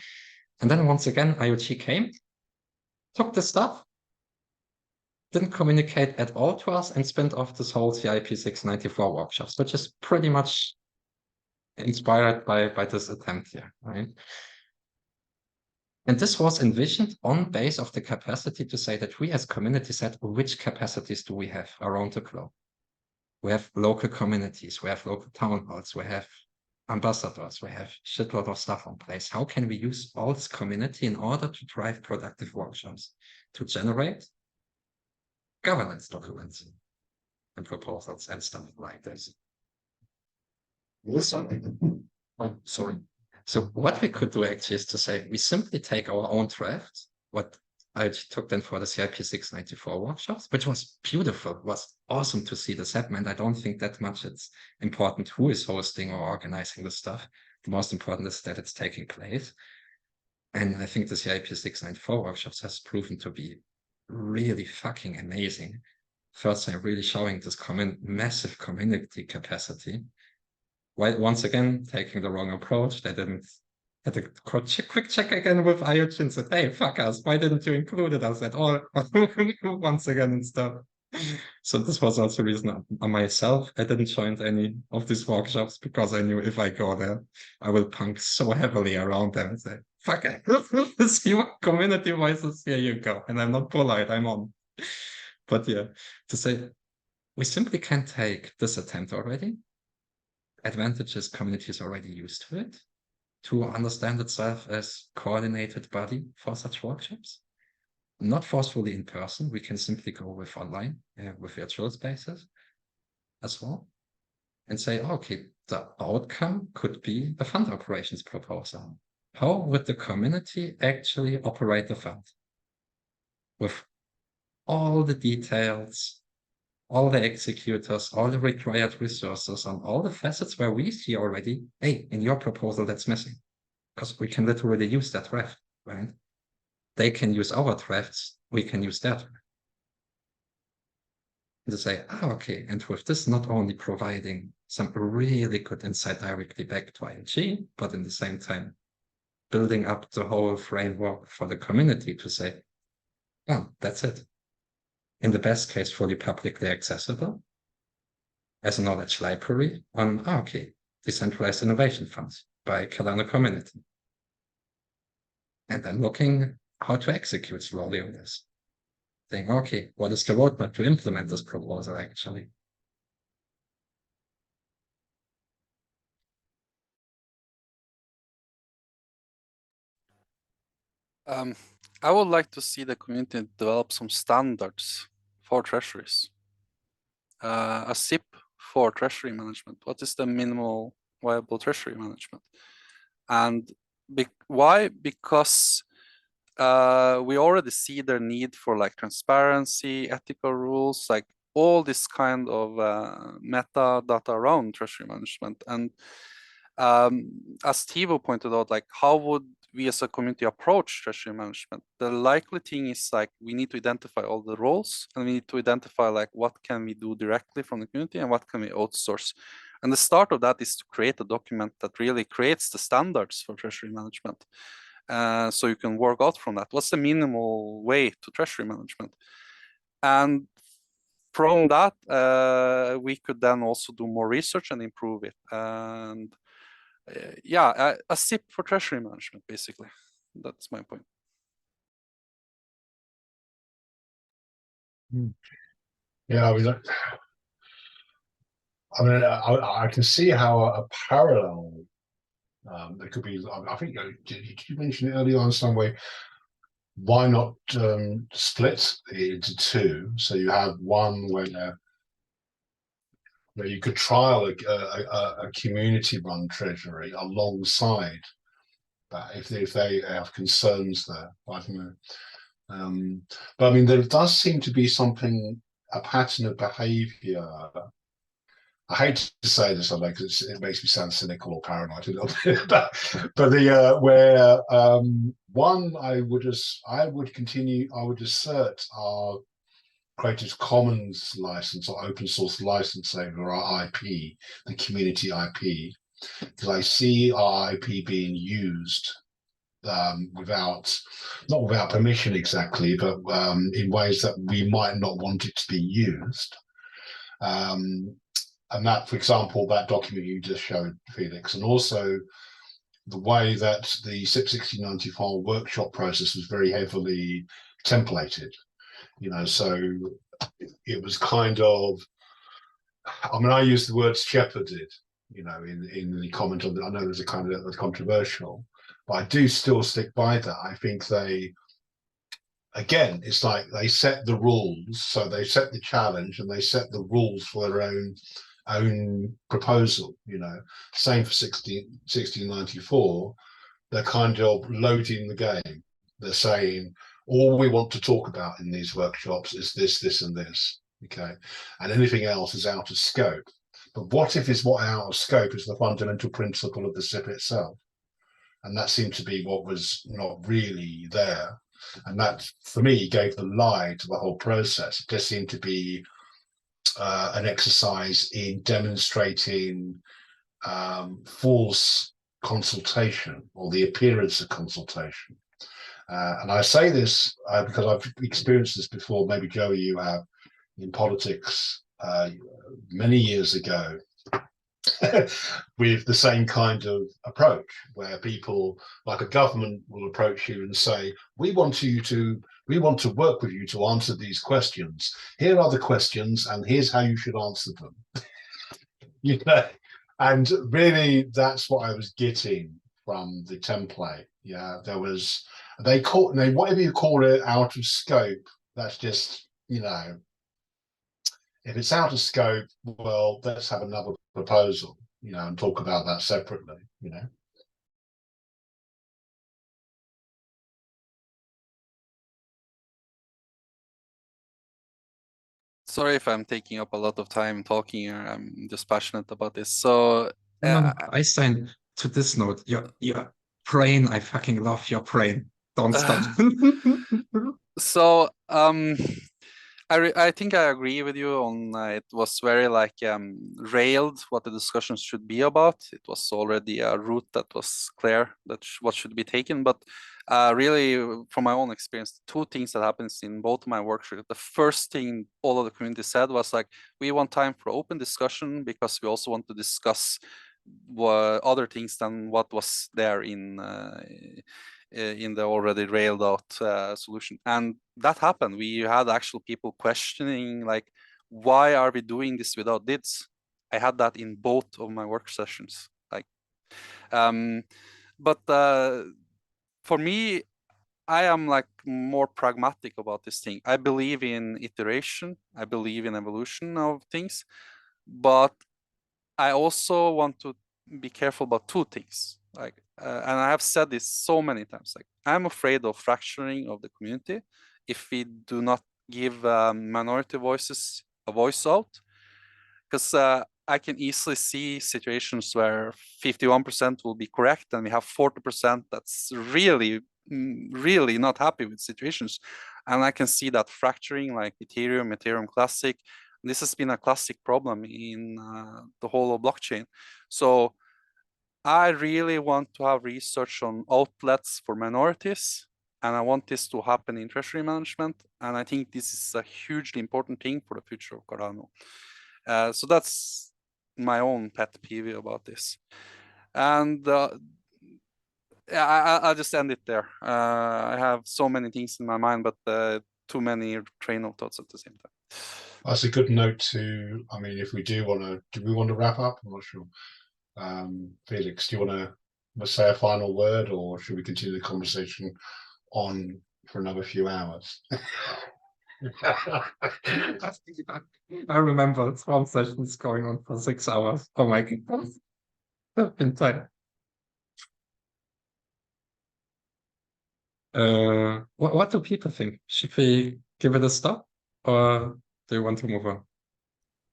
And then once again, IOG came, took the stuff, didn't communicate at all to us, and spent off this whole CIP 694 workshops, which is pretty much inspired by this attempt here, right? And this was envisioned on base of the capacity to say that we as community said, which capacities do we have around the globe? We have local communities, we have local town halls, we have ambassadors, we have shitload of stuff in place. How can we use all this community in order to drive productive workshops, to generate governance documents and proposals and stuff like this? Sorry. So what we could do actually is to say, we simply take our own draft, what I took then for the CIP 694 workshops, which was beautiful. It was awesome to see this happen. And I don't think that much it's important who is hosting or organizing the stuff. The most important is that it's taking place. And I think the CIP 694 workshops has proven to be really fucking amazing. First time really showing this massive community capacity. While once again, taking the wrong approach, they didn't had a quick check again with IOG and said, hey, fuck us, why didn't you include us at all? Once again and stuff. So this was also the reason myself, I didn't join any of these workshops because I knew if I go there, I will punk so heavily around them and say, fuck it, this your community voices, here you go. And I'm not polite, I'm on. But yeah, to say, we simply can't take this attempt already. Advantages communities already used to it, to understand itself as coordinated body for such workshops. Not forcefully in person, we can simply go with online, with virtual spaces as well, and say, okay, the outcome could be a fund operations proposal. How would the community actually operate the fund? With all the details, all the executors, all the required resources, on all the facets where we see already, hey, in your proposal, that's missing. Because we can literally use that draft, right? They can use our drafts, we can use that. And to say, okay, and with this not only providing some really good insight directly back to IOG, but in the same time, building up the whole framework for the community to say, oh, that's it. In the best case, fully publicly accessible as a knowledge library on, okay, decentralized innovation funds by Cardano community. And then looking how to execute slowly on this. Saying, okay, what is the roadmap to implement this proposal actually? I would like to see the community develop some standards for treasuries. A SIP for treasury management. What is the minimal viable treasury management? And why? Because we already see the need for like transparency, ethical rules, like all this kind of metadata around treasury management. And as Tevo pointed out, like how would we as a community approach treasury management? The likely thing is like we need to identify all the roles, and we need to identify like what can we do directly from the community and what can we outsource. And the start of that is to create a document that really creates the standards for treasury management. So you can work out from that. What's the minimal way to treasury management? And from that, we could then also do more research and improve it. And yeah, a SIP for treasury management, basically. That's my point. Yeah, I can see how a parallel there could be. I think did you mention it earlier on some way? Why not split it into two? So you have one where you could trial a community-run treasury alongside that if they have concerns there. I don't know. But I mean, there does seem to be a pattern of behavior. I hate to say this, because it makes me sound cynical or paranoid a little bit, but where I would assert our Creative Commons license or open source license over our IP, the community IP, because I see our IP being used not without permission exactly, but in ways that we might not want it to be used. And that, for example, that document you just showed, Felix, and also the way that the SIP 1694 workshop process was very heavily templated, so it was kind of, I mean, I use the word shepherded, in the comment on it. I know there's a kind of that's controversial, but I do still stick by that. I think again, it's like they set the rules, so they set the challenge and they set the rules for their own proposal. Same for 1694. They're kind of loading the game. They're saying all we want to talk about in these workshops is this and this, okay, and anything else is out of scope. But what if what out of scope is the fundamental principle of the SIP itself? And that seemed to be what was not really there. And that, for me, gave the lie to the whole process. It just seemed to be an exercise in demonstrating false consultation or the appearance of consultation. And I say this because I've experienced this before. Maybe Joey, you have, in politics many years ago, with the same kind of approach, where people, like a government, will approach you and say, we want to work with you to answer these questions. Here are the questions, and here's how you should answer them. And really, that's what I was getting from the template. Yeah, there was, whatever you call it, out of scope. That's just, if it's out of scope, well, let's have another proposal, and talk about that separately, Sorry if I'm taking up a lot of time talking here. I'm just passionate about this. So, Eystein, to this note, your brain, I fucking love your brain. Don't stop. So, I think I agree with you on it was very like railed what the discussions should be about. It was already a route that was clear that what should be taken. But really, from my own experience, two things that happens in both my workshops. The first thing all of the community said was like, we want time for open discussion because we also want to discuss other things than what was there in the already railed out solution. And that happened. We had actual people questioning like, why are we doing this without DIDs? I had that in both of my work sessions. Like, but for me, I am like more pragmatic about this thing. I believe in iteration. I believe in evolution of things, but I also want to be careful about two things. Like, and I have said this so many times. Like, I'm afraid of fracturing of the community if we do not give minority voices a voice out, because I can easily see situations where 51% will be correct, and we have 40% that's really not happy with situations, and I can see that fracturing, like Ethereum Classic. This has been a classic problem in the whole of blockchain. So I really want to have research on outlets for minorities, and I want this to happen in treasury management. And I think this is a hugely important thing for the future of Cardano. So that's my own pet peeve about this. And I'll just end it there. I have so many things in my mind, but too many train of thoughts at the same time. That's a good note to, I mean, if we do we want to wrap up? I'm not sure. Felix, do you want to say a final word, or should we continue the conversation on for another few hours? I remember Scrum sessions going on for 6 hours. Oh my goodness. I've been tired. What do people think? Should we give it a stop, or do you want to move on?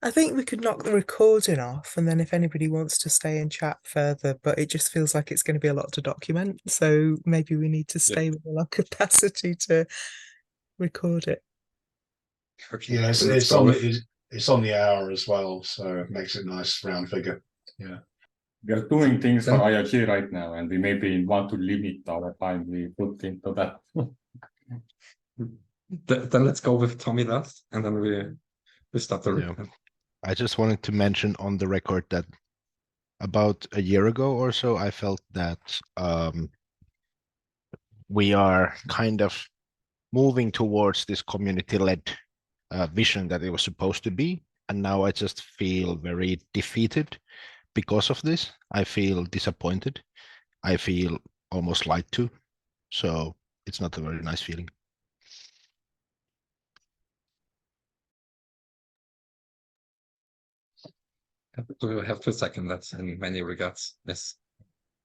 I think we could knock the recording off, and then if anybody wants to stay and chat further, but it just feels like it's going to be a lot to document, so maybe we need to stay with our capacity to record it. Okay, Yeah, so let's go with- it's on the hour as well, so it makes it nice round figure. Yeah. We are doing things for IOG right now, and we maybe want to limit our time we put into that. Then let's go with Tommy last, and then we start the recording. I just wanted to mention on the record that about a year ago or so, I felt that we are kind of moving towards this community-led vision that it was supposed to be. And now I just feel very defeated because of this. I feel disappointed. I feel almost lied to. So it's not a very nice feeling. Do have to second that in many regards. Yes.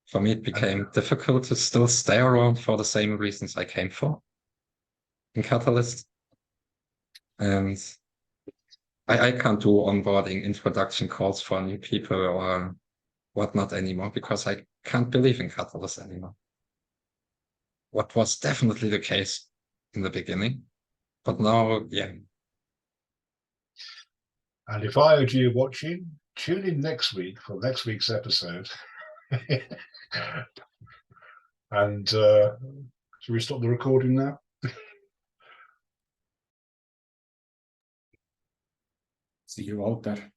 For me, it became difficult to still stay around for the same reasons I came for in Catalyst. And I can't do onboarding introduction calls for new people or whatnot anymore because I can't believe in Catalyst anymore. What was definitely the case in the beginning, but now, yeah. And if IOG are watching, tune in next week for next week's episode. And should we stop the recording now? See you out there.